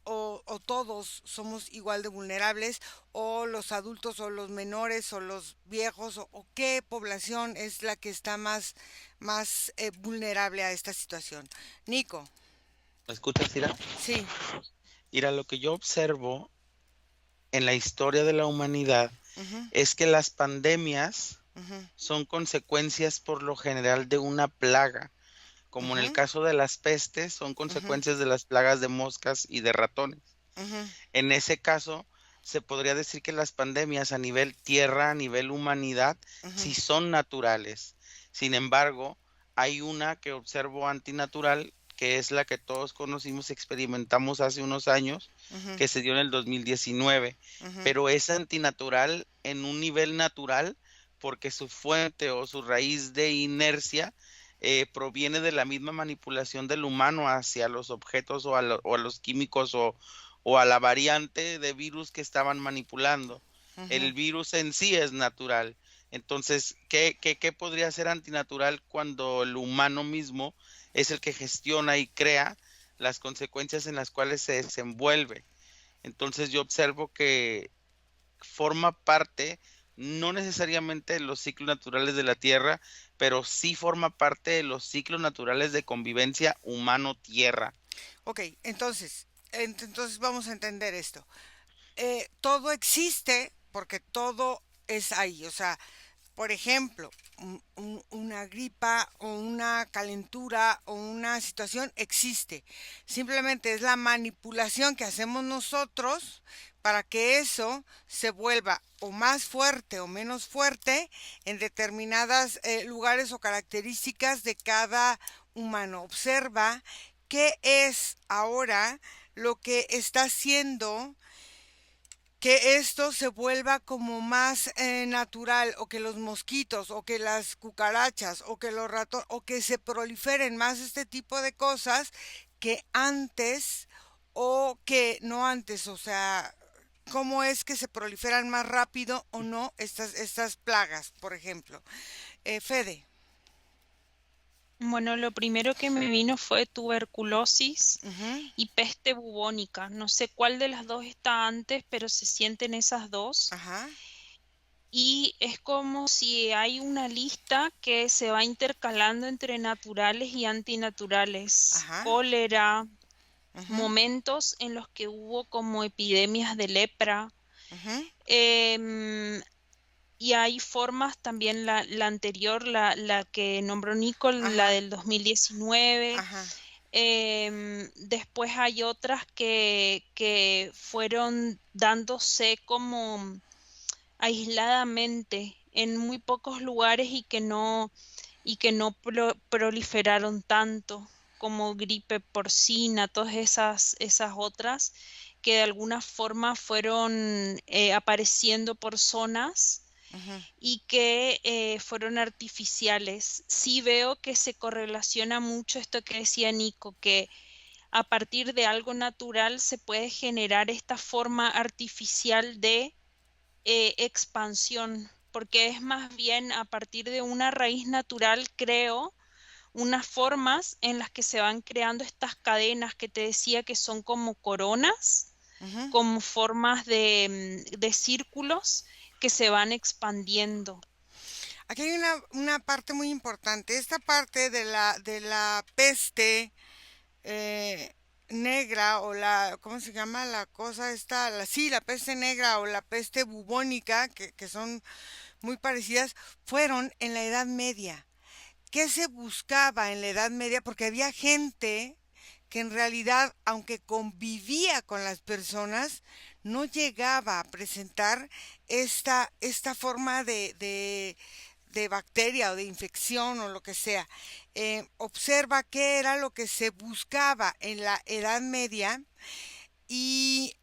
todos somos igual de vulnerables, o los adultos o los menores o los viejos, o qué población es la que está más vulnerable a esta situación. Nico, ¿Me escuchas, Ira? sí, Ira, lo que yo observo en la historia de la humanidad ujú, es que las pandemias ujú, son consecuencias por lo general de una plaga, como en el ujú, caso de las pestes, son ujú, consecuencias de las plagas de moscas y de ratones. ujú, En ese caso, se podría decir que las pandemias a nivel tierra, a nivel humanidad, ujú, sí son naturales. Sin embargo, hay una que observo antinatural, que es la que todos conocimos y experimentamos hace unos años, ujú, que se dio en el 2019. ujú, Pero es antinatural en un nivel natural porque su fuente o su raíz de inercia proviene de la misma manipulación del humano hacia los objetos o a los químicos o a la variante de virus que estaban manipulando. ujú. El virus en sí es natural. Entonces, ¿qué podría ser antinatural cuando el humano mismo es el que gestiona y crea las consecuencias en las cuales se desenvuelve? Entonces yo observo que forma parte, no necesariamente de los ciclos naturales de la Tierra, pero sí forma parte de los ciclos naturales de convivencia humano-tierra. Ok, entonces vamos a entender esto. Todo existe porque todo es ahí, o sea, por ejemplo, una gripa o una calentura o una situación existe. Simplemente es la manipulación que hacemos nosotros para que eso se vuelva o más fuerte o menos fuerte en determinadas lugares o características de cada humano. Observa qué es ahora lo que está haciendo que esto se vuelva como más natural, o que los mosquitos o que las cucarachas o que los ratones o que se proliferen más este tipo de cosas que antes, o que no antes, o sea, cómo es que se proliferan más rápido o no estas plagas, por ejemplo. Fede. Bueno, lo primero que me vino fue tuberculosis Ujú, y peste bubónica. No sé cuál de las dos está antes, pero se sienten esas dos. ajá, Y es como si hay una lista que se va intercalando entre naturales y antinaturales. ajá, Cólera, ujú, momentos en los que hubo como epidemias de lepra. ujú, em, y hay formas también, la anterior, la que nombró Nicole, la ajá, del 2019. ajá, Después hay otras que fueron dándose como aisladamente en muy pocos lugares y que no proliferaron tanto, como gripe porcina, todas esas otras que de alguna forma fueron apareciendo por zonas ujú. y que fueron artificiales. Sí veo que se correlaciona mucho esto que decía Nico, que a partir de algo natural se puede generar esta forma artificial de expansión, porque es más bien a partir de una raíz natural, creo, unas formas en las que se van creando estas cadenas que te decía que son como coronas, Ujú. como formas de círculos que se van expandiendo. Aquí hay una parte muy importante. Esta parte de la peste eh, negra o la, ¿cómo se llama la cosa esta? Sí, la peste negra o la peste bubónica, que son muy parecidas, fueron en la Edad Media. ¿Qué se buscaba en la Edad Media? Porque había gente que en realidad, aunque convivía con las personas, no llegaba a presentar esta forma de bacteria o de infección o lo que sea. Observa qué era lo que se buscaba en la Edad Media y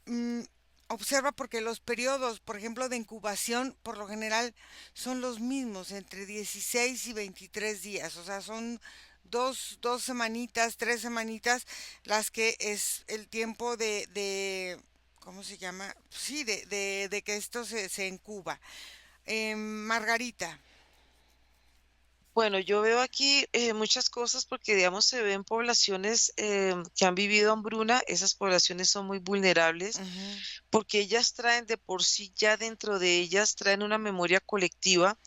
mm, observa porque los periodos, por ejemplo, de incubación, por lo general son los mismos, entre 16 y 23 días, o sea, son dos semanitas, 3 semanitas, las que es el tiempo ¿cómo se llama? Sí, de que esto se incuba. Margarita. Bueno, yo veo aquí muchas cosas porque, digamos, se ven poblaciones que han vivido hambruna, esas poblaciones son muy vulnerables Ujú, porque ellas traen de por sí ya dentro de ellas, traen una memoria colectiva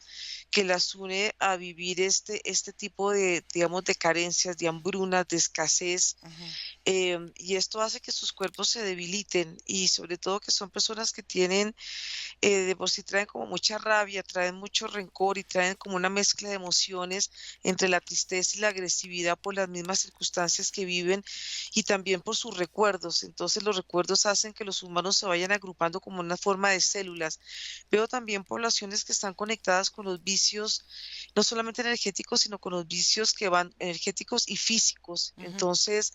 que las une a vivir este tipo de, digamos, de carencias, de hambrunas, de escasez, ujú, y esto hace que sus cuerpos se debiliten y sobre todo que son personas que tienen de por sí traen como mucha rabia, traen mucho rencor y traen como una mezcla de emociones entre la tristeza y la agresividad por las mismas circunstancias que viven y también por sus recuerdos. Entonces los recuerdos hacen que los humanos se vayan agrupando como una forma de células. Veo también poblaciones que están conectadas con los vicios, no solamente energéticos, sino con los vicios que van energéticos y físicos. ujú, Entonces,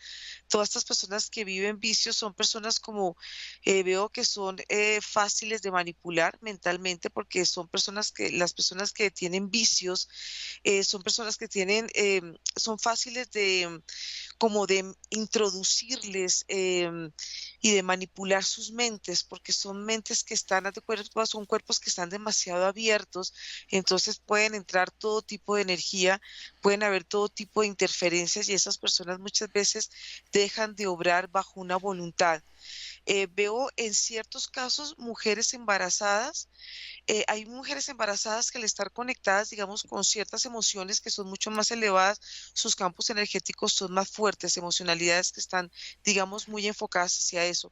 todas estas personas que viven vicios son personas como veo que son fáciles de manipular mentalmente porque son personas que, las personas que tienen vicios, son personas que tienen, son fáciles de, como de introducirles y de manipular sus mentes, porque son mentes que están, haz de cuerpo, son cuerpos que están demasiado abiertos, entonces pueden entrar todo tipo de energía, pueden haber todo tipo de interferencias y esas personas muchas veces dejan de obrar bajo una voluntad. Veo en ciertos casos mujeres embarazadas, hay mujeres embarazadas que al estar conectadas, digamos, con ciertas emociones que son mucho más elevadas, sus campos energéticos son más fuertes, emocionalidades que están, digamos, muy enfocadas hacia eso.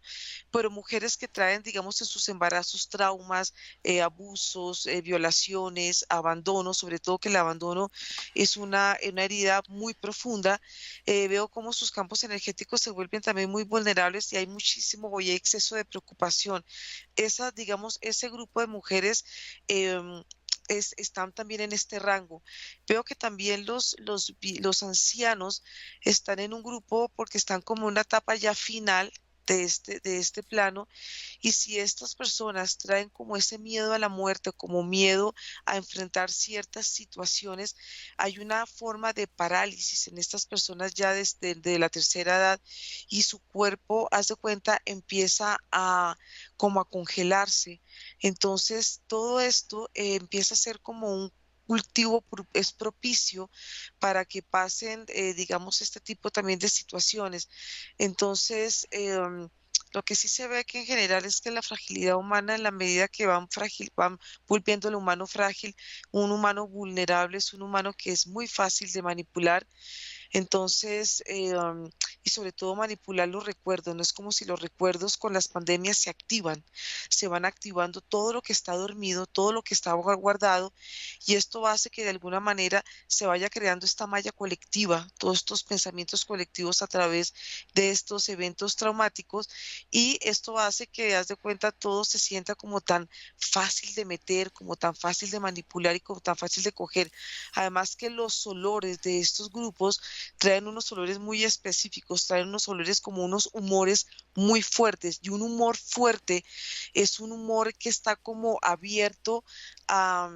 Pero mujeres que traen, digamos, en sus embarazos traumas, abusos, violaciones, abandono, sobre todo que el abandono es una herida muy profunda, veo cómo sus campos energéticos se vuelven también muy vulnerables y hay muchísimo o hay exceso de preocupación. Esa, digamos, ese grupo de mujeres em, están también en este rango. Veo que también los ancianos están en un grupo porque están como en una etapa ya final de este plano y si estas personas traen como ese miedo a la muerte, como miedo a enfrentar ciertas situaciones, hay una forma de parálisis en estas personas ya desde de la tercera edad y su cuerpo, haz de cuenta, empieza a como a congelarse. Entonces, todo esto empieza a ser como un cultivo es propicio para que pasen, digamos, este tipo también de situaciones. Entonces, lo que sí se ve que en general es que la fragilidad humana, en la medida que van volviendo el humano frágil, un humano vulnerable es un humano que es muy fácil de manipular entonces, y sobre todo manipular los recuerdos, no es como si los recuerdos con las pandemias se activan, se van activando todo lo que está dormido, todo lo que está guardado, y esto hace que de alguna manera se vaya creando esta malla colectiva, todos estos pensamientos colectivos a través de estos eventos traumáticos, y esto hace que, haz de cuenta, todo se sienta como tan fácil de meter, como tan fácil de manipular y como tan fácil de coger. Además que los olores de estos grupos traen unos olores muy específicos, traen unos olores como unos humores muy fuertes y un humor fuerte es un humor que está como abierto a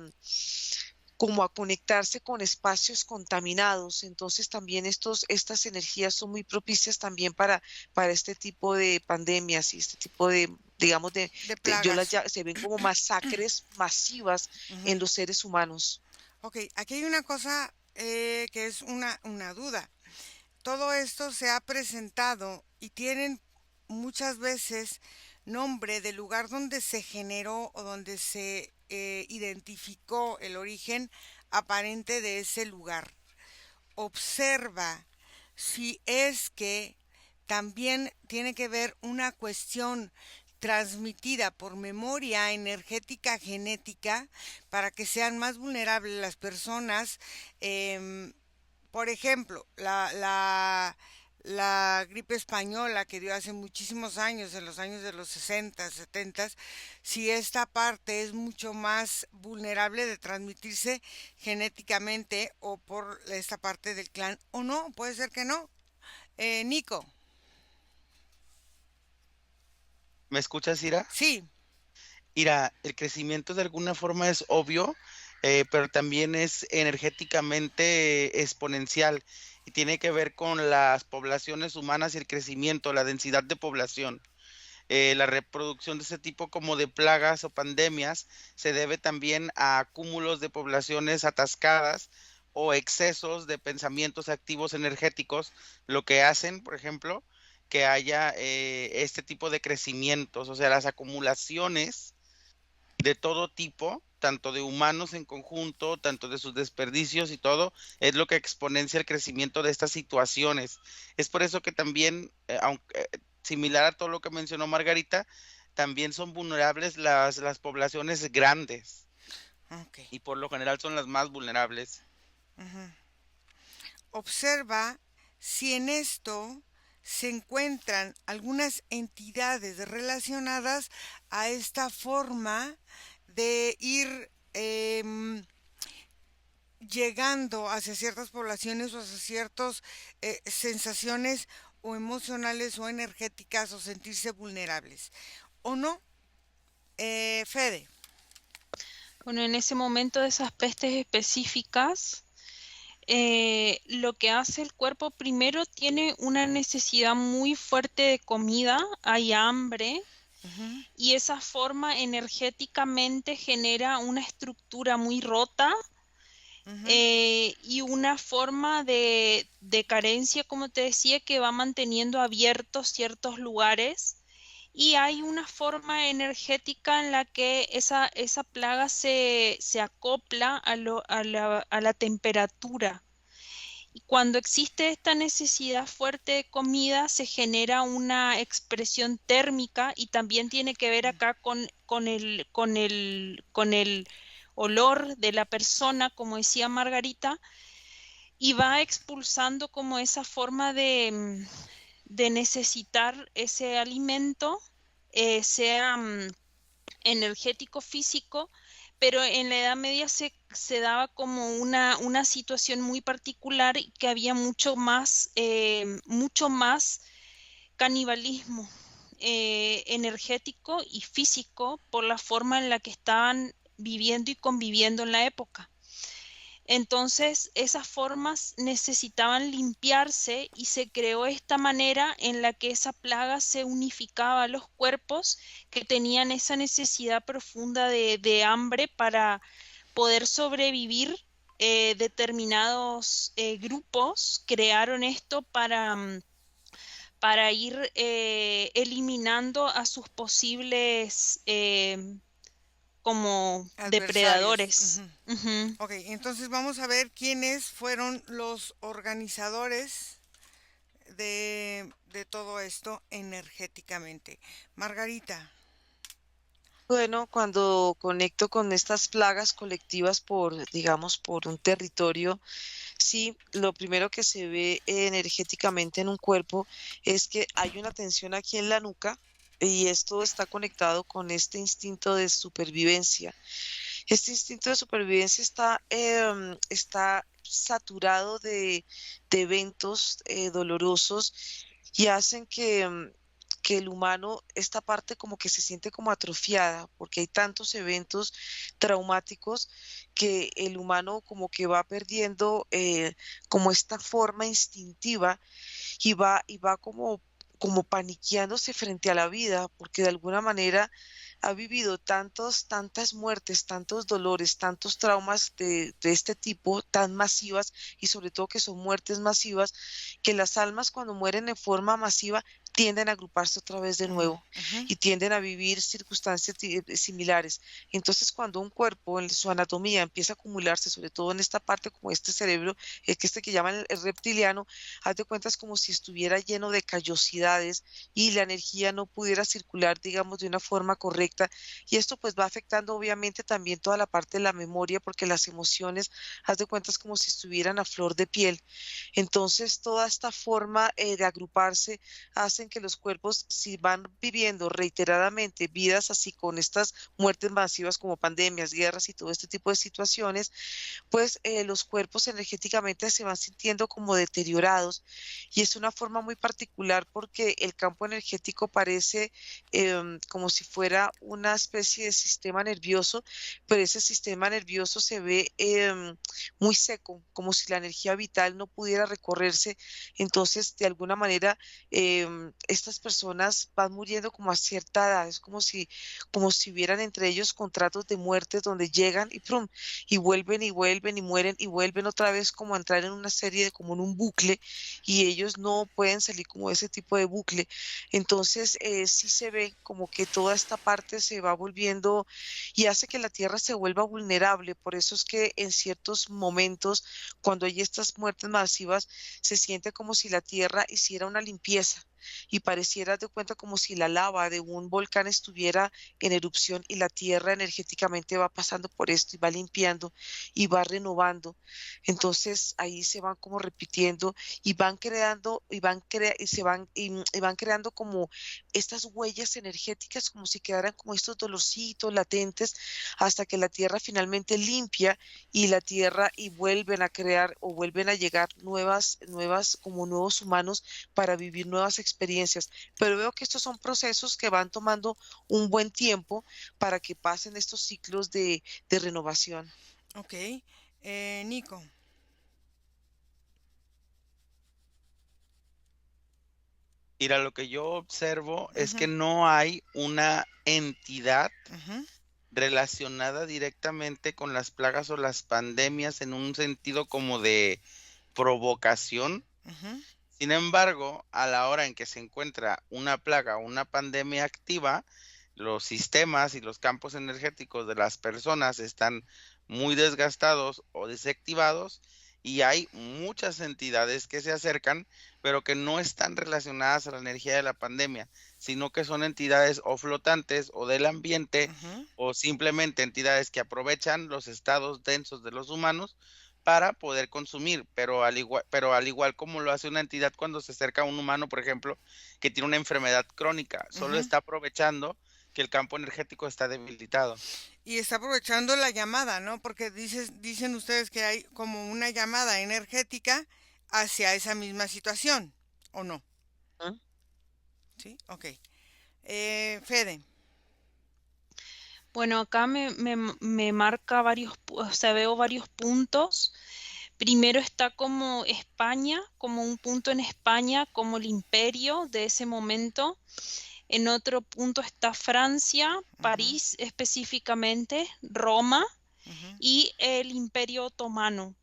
como a conectarse con espacios contaminados. Entonces también estas energías son muy propicias también para este tipo de pandemias y este tipo de, digamos, de yo las plagas. se ven como masacres masivas en Ujú. los seres humanos. Ok, aquí hay una cosa que es una duda. Todo esto se ha presentado y tienen muchas veces nombre del lugar donde se generó o donde se identificó el origen aparente de ese lugar. Observa si es que también tiene que ver una cuestión transmitida por memoria energética genética para que sean más vulnerables las personas. Por ejemplo, la gripe española que dio hace muchísimos años, en los años de los 60, 70, si esta parte es mucho más vulnerable de transmitirse genéticamente o por esta parte del clan, o no, puede ser que no. Nico, ¿Me escuchas, Ira? sí, Ira, el crecimiento de alguna forma es obvio, pero también es energéticamente exponencial y tiene que ver con las poblaciones humanas y el crecimiento, la densidad de población. La reproducción de ese tipo como de plagas o pandemias se debe también a cúmulos de poblaciones atascadas o excesos de pensamientos activos energéticos, lo que hacen, por ejemplo, que haya este tipo de crecimientos, o sea, las acumulaciones de todo tipo, tanto de humanos en conjunto, tanto de sus desperdicios y todo, es lo que exponencia el crecimiento de estas situaciones. Es por eso que también, aunque similar a todo lo que mencionó Margarita, también son vulnerables las poblaciones grandes ok. y por lo general son las más vulnerables. Ujú. Observa si en esto se encuentran algunas entidades relacionadas a esta forma de ir llegando hacia ciertas poblaciones o hacia ciertas sensaciones o emocionales o energéticas o sentirse vulnerables. ¿O no? Fede. Bueno, en ese momento de esas pestes específicas, lo que hace el cuerpo primero tiene una necesidad muy fuerte de comida, hay hambre, Ujú, y esa forma energéticamente genera una estructura muy rota ujú, y una forma de carencia, como te decía, que va manteniendo abiertos ciertos lugares. Y hay una forma energética en la que esa plaga se acopla a la temperatura. Y cuando existe esta necesidad fuerte de comida, se genera una expresión térmica y también tiene que ver acá con el olor de la persona, como decía Margarita, y va expulsando como esa forma de necesitar ese alimento, sea energético, físico, pero en la Edad Media se daba como una situación muy particular y que había mucho más canibalismo energético y físico por la forma en la que estaban viviendo y conviviendo en la época. Entonces, esas formas necesitaban limpiarse y se creó esta manera en la que esa plaga se unificaba a los cuerpos que tenían esa necesidad profunda de hambre para poder sobrevivir. Determinados grupos crearon esto para ir eliminando a sus posibles como adversarios. depredadores. Ujú. Ujú. Ok, entonces vamos a ver quiénes fueron los organizadores de todo esto energéticamente. Margarita. Bueno, cuando conecto con estas plagas colectivas por, digamos, por un territorio, sí, lo primero que se ve energéticamente en un cuerpo es que hay una tensión aquí en la nuca y esto está conectado con este instinto de supervivencia. Este instinto de supervivencia está saturado de eventos dolorosos y hacen que el humano, esta parte como que se siente como atrofiada, porque hay tantos eventos traumáticos que el humano como que va perdiendo como esta forma instintiva y va como paniqueándose frente a la vida, porque de alguna manera ha vivido tantas muertes, tantos dolores, tantos traumas de este tipo tan masivas y sobre todo que son muertes masivas, que las almas cuando mueren en forma masiva tienden a agruparse otra vez de nuevo Ujú. y tienden a vivir circunstancias similares. Entonces, cuando un cuerpo en su anatomía empieza a acumularse, sobre todo en esta parte como este cerebro, que llaman el reptiliano, haz de cuenta es como si estuviera lleno de callosidades y la energía no pudiera circular, digamos, de una forma correcta. Y esto pues va afectando obviamente también toda la parte de la memoria, porque las emociones, haz de cuenta es como si estuvieran a flor de piel. Entonces, toda esta forma de agruparse hacen que los cuerpos, si van viviendo reiteradamente vidas así con estas muertes masivas como pandemias, guerras y todo este tipo de situaciones, pues los cuerpos energéticamente se van sintiendo como deteriorados y es una forma muy particular porque el campo energético parece como si fuera una especie de sistema nervioso, pero ese sistema nervioso se ve muy seco, como si la energía vital no pudiera recorrerse. Entonces, de alguna manera, estas personas van muriendo como a cierta edad, es como si hubieran entre ellos contratos de muerte donde llegan y ¡prum! Y vuelven y vuelven y mueren y vuelven otra vez como a entrar en una serie de como en un bucle y ellos no pueden salir como de ese tipo de bucle. Entonces, sí se ve como que toda esta parte se va volviendo y hace que la tierra se vuelva vulnerable. Por eso es que en ciertos momentos, cuando hay estas muertes masivas, se siente como si la tierra hiciera una limpieza y pareciera de cuenta como si la lava de un volcán estuviera en erupción y la tierra energéticamente va pasando por esto y va limpiando y va renovando. Entonces ahí se van como repitiendo y van creando y se van y van creando como estas huellas energéticas como si quedaran como estos dolorcitos latentes hasta que la tierra finalmente limpia y la tierra y vuelven a crear o vuelven a llegar nuevas como nuevos humanos para vivir nuevas experiencias. Pero veo que estos son procesos que van tomando un buen tiempo para que pasen estos ciclos de renovación. Ok. Nico. Mira, lo que yo observo es Ujú, que no hay una entidad ujú, relacionada directamente con las plagas o las pandemias en un sentido como de provocación. ujú, Sin embargo, a la hora en que se encuentra una plaga o una pandemia activa, los sistemas y los campos energéticos de las personas están muy desgastados o desactivados y hay muchas entidades que se acercan, pero que no están relacionadas a la energía de la pandemia, sino que son entidades o flotantes o del ambiente ujú. o simplemente entidades que aprovechan los estados densos de los humanos para poder consumir, pero al igual como lo hace una entidad cuando se acerca a un humano, por ejemplo, que tiene una enfermedad crónica, solo Ujú. está aprovechando que el campo energético está debilitado. Y está aprovechando la llamada, ¿no? Porque dicen ustedes que hay como una llamada energética hacia esa misma situación, ¿o no? ¿Mm? ¿Sí? Ok. Fede. Bueno, acá me marca o sea, veo varios puntos. Primero está como España, como un punto en España, como el imperio de ese momento. En otro punto está Francia, Ujú, París específicamente, Roma ujú, y el Imperio Otomano.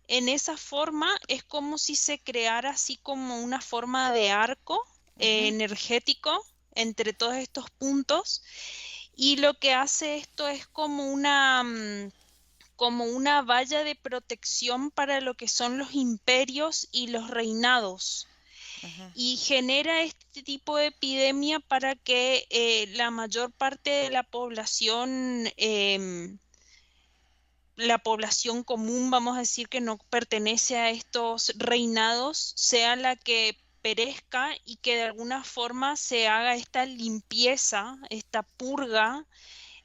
En esa forma es como si se creara así como una forma de arco ujú, energético entre todos estos puntos y lo que hace esto es como una valla de protección para lo que son los imperios y los reinados ujú, y genera este tipo de epidemia para que la mayor parte de la población común, vamos a decir, que no pertenece a estos reinados, sea la que perezca y que de alguna forma se haga esta limpieza, esta purga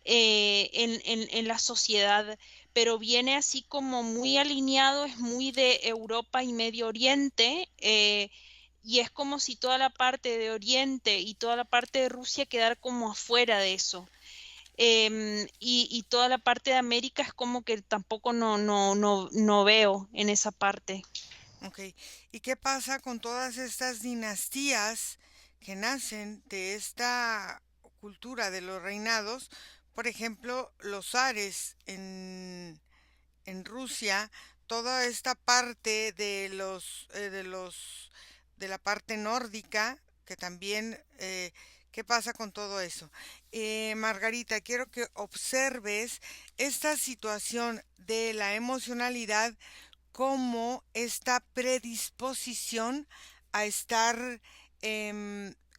en la sociedad, pero viene así como muy alineado, es muy de Europa y Medio Oriente, y es como si toda la parte de Oriente y toda la parte de Rusia quedara como afuera de eso. Y toda la parte de América es como que tampoco no veo en esa parte. ok. ¿Y qué pasa con todas estas dinastías que nacen de esta cultura de los reinados? Por ejemplo, los zares en Rusia, toda esta parte de la parte nórdica que también, ¿qué pasa con todo eso? Margarita, quiero que observes esta situación de la emocionalidad como esta predisposición a estar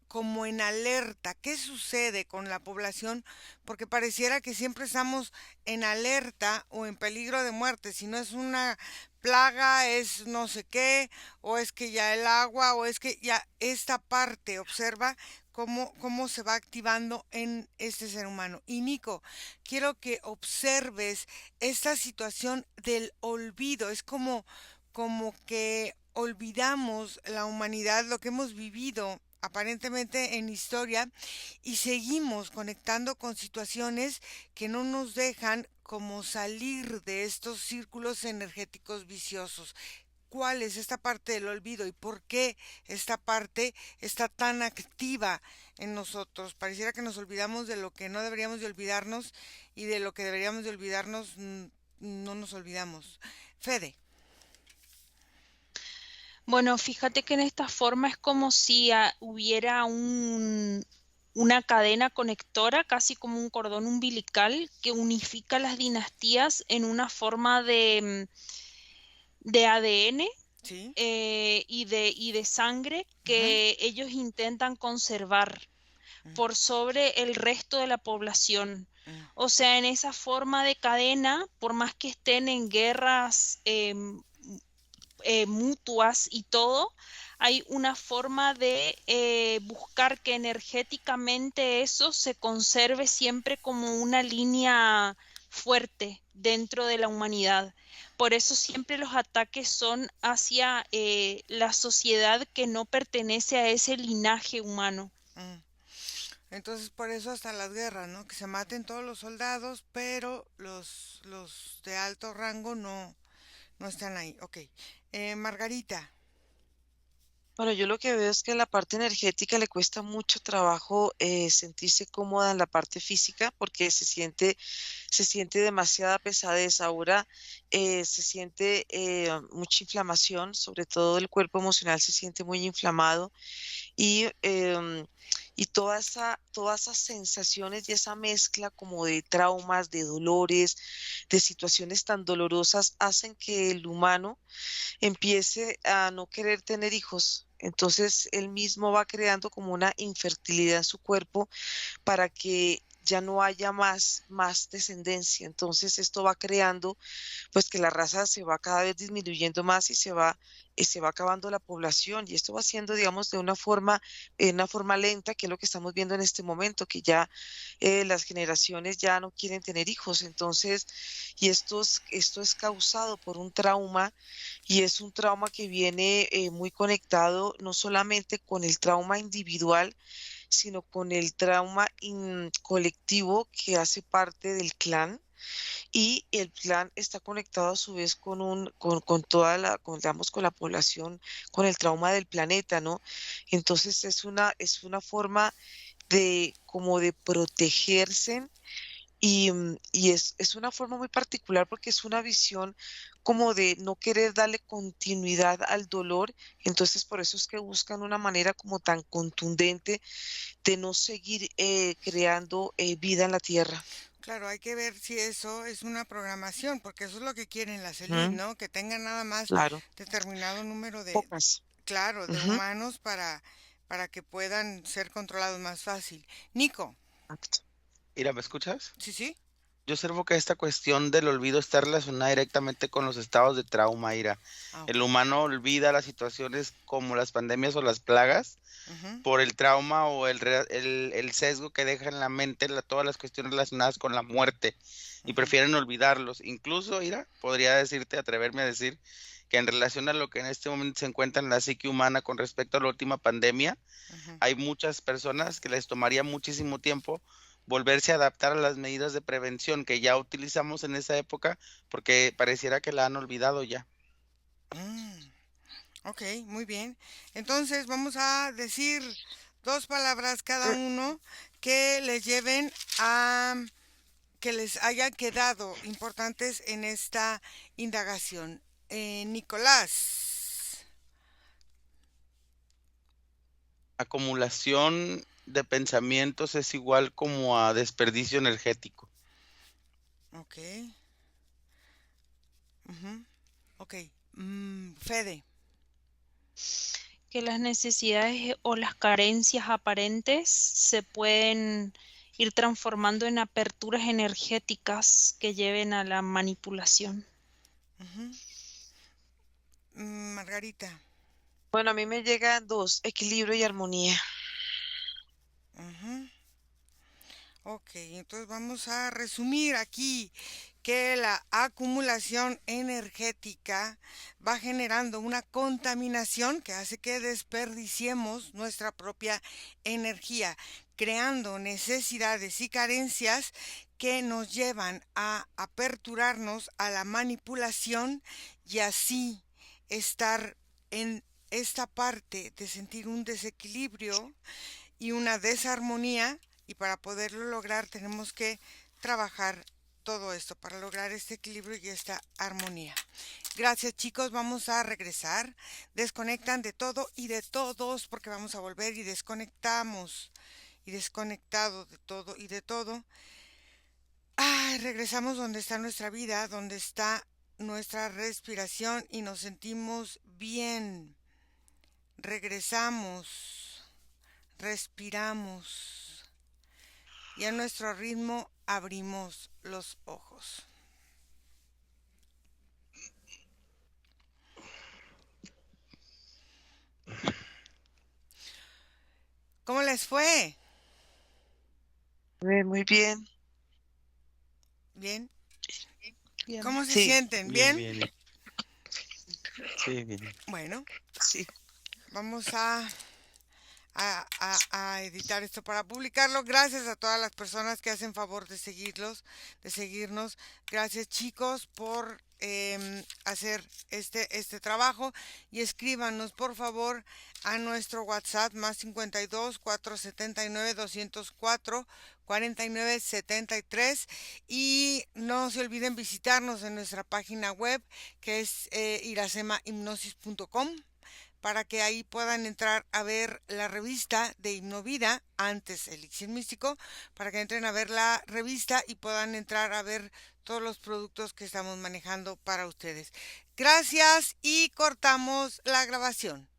como en alerta. ¿Qué sucede con la población? Porque pareciera que siempre estamos en alerta o en peligro de muerte. Si no es una plaga, es no sé qué, o es que ya el agua, o es que ya esta parte, observa cómo se va activando en este ser humano. Y Nico, quiero que observes esta situación del olvido. Es como que olvidamos la humanidad, lo que hemos vivido aparentemente en historia y seguimos conectando con situaciones que no nos dejan como salir de estos círculos energéticos viciosos. ¿Cuál es esta parte del olvido y por qué esta parte está tan activa en nosotros? Pareciera que nos olvidamos de lo que no deberíamos de olvidarnos y de lo que deberíamos de olvidarnos no nos olvidamos. Fede. Bueno, fíjate que en esta forma es como si hubiera una cadena conectora, casi como un cordón umbilical, que unifica las dinastías en una forma de ADN ¿Sí? y de sangre Ajá. que ellos intentan conservar por sobre el resto de la población. Mm, O sea, en esa forma de cadena, por más que estén en guerras mutuas y todo, hay una forma de buscar que energéticamente eso se conserve siempre como una línea fuerte dentro de la humanidad. Por eso siempre los ataques son hacia la sociedad que no pertenece a ese linaje humano. mm. Entonces por eso hasta las guerras, ¿no? Que se maten todos los soldados, pero los de alto rango no están ahí. Ok. Margarita. Bueno, yo lo que veo es que la parte energética le cuesta mucho trabajo sentirse cómoda en la parte física porque se siente demasiada pesadez. Ahora se siente mucha inflamación, sobre todo el cuerpo emocional se siente muy inflamado y, y todas esas sensaciones y esa mezcla como de traumas, de dolores, de situaciones tan dolorosas hacen que el humano empiece a no querer tener hijos. Entonces él mismo va creando como una infertilidad en su cuerpo para que ya no haya más descendencia. Entonces esto va creando pues que la raza se va cada vez disminuyendo más y se va acabando la población. Y esto va siendo, digamos, de una forma lenta, que es lo que estamos viendo en este momento, que ya las generaciones ya no quieren tener hijos. Entonces, y esto es causado por un trauma y es un trauma que viene muy conectado no solamente con el trauma individual, sino con el trauma colectivo que hace parte del clan y el clan está conectado a su vez con toda digamos, con la población, con el trauma del planeta, ¿no? Entonces es una forma de como de protegerse y es una forma muy particular porque es una visión como de no querer darle continuidad al dolor, entonces por eso es que buscan una manera como tan contundente de no seguir creando vida en la tierra. Claro, hay que ver si eso es una programación, porque eso es lo que quieren las élites, Ujú, ¿no? Que tengan nada más claro, determinado número pocas. claro, de Ujú, humanos para que puedan ser controlados más fácil. Nico, exacto. Mira, ¿me escuchas? ¿sí, sí? Yo observo que esta cuestión del olvido está relacionada directamente con los estados de trauma, Ira. Ah, ok. El humano olvida las situaciones como las pandemias o las plagas Ujú, por el trauma o el sesgo que deja en la mente todas las cuestiones relacionadas con la muerte y ujú, prefieren olvidarlos. Incluso, Ira, podría decirte, atreverme a decir que en relación a lo que en este momento se encuentra en la psique humana con respecto a la última pandemia, ujú. hay muchas personas que les tomaría muchísimo tiempo volverse a adaptar a las medidas de prevención que ya utilizamos en esa época porque pareciera que la han olvidado ya. Mm, ok, muy bien. Entonces vamos a decir dos palabras cada uno que les lleven a que les haya quedado importantes en esta indagación. Nicolás. acumulación de pensamientos es igual como a desperdicio energético. Ok. Ujú. Ok. Fede. Que las necesidades o las carencias aparentes se pueden ir transformando en aperturas energéticas que lleven a la manipulación. Ujú. Margarita. Bueno, a mí me llegan dos, equilibrio y armonía. Ujú. Ok, entonces vamos a resumir aquí que la acumulación energética va generando una contaminación que hace que desperdiciemos nuestra propia energía, creando necesidades y carencias que nos llevan a aperturarnos a la manipulación y así estar en esta parte de sentir un desequilibrio y una desarmonía, y para poderlo lograr tenemos que trabajar todo esto para lograr este equilibrio y esta armonía. Gracias, chicos, vamos a regresar. Desconectan de todo y de todos porque vamos a volver y desconectamos y desconectado de todo y de todo. Regresamos donde está nuestra vida, donde está nuestra respiración y nos sentimos bien. Regresamos, respiramos y a nuestro ritmo abrimos los ojos. ¿Cómo les fue? Muy bien. ¿Bien? Bien. ¿Cómo se Sí, sienten? Bien, ¿Bien? bien. Sí, bien. Bueno, sí. vamos a editar esto para publicarlo. Gracias a todas las personas que hacen favor de seguirnos. Gracias, chicos, por hacer este trabajo y escríbanos por favor a nuestro WhatsApp más 52 479 204 4973 y no se olviden visitarnos en nuestra página web que es iracemahipnosis.com para que ahí puedan entrar a ver la revista de Hipnovida, antes Elixir Místico, para que entren a ver la revista y puedan entrar a ver todos los productos que estamos manejando para ustedes. Gracias y cortamos la grabación.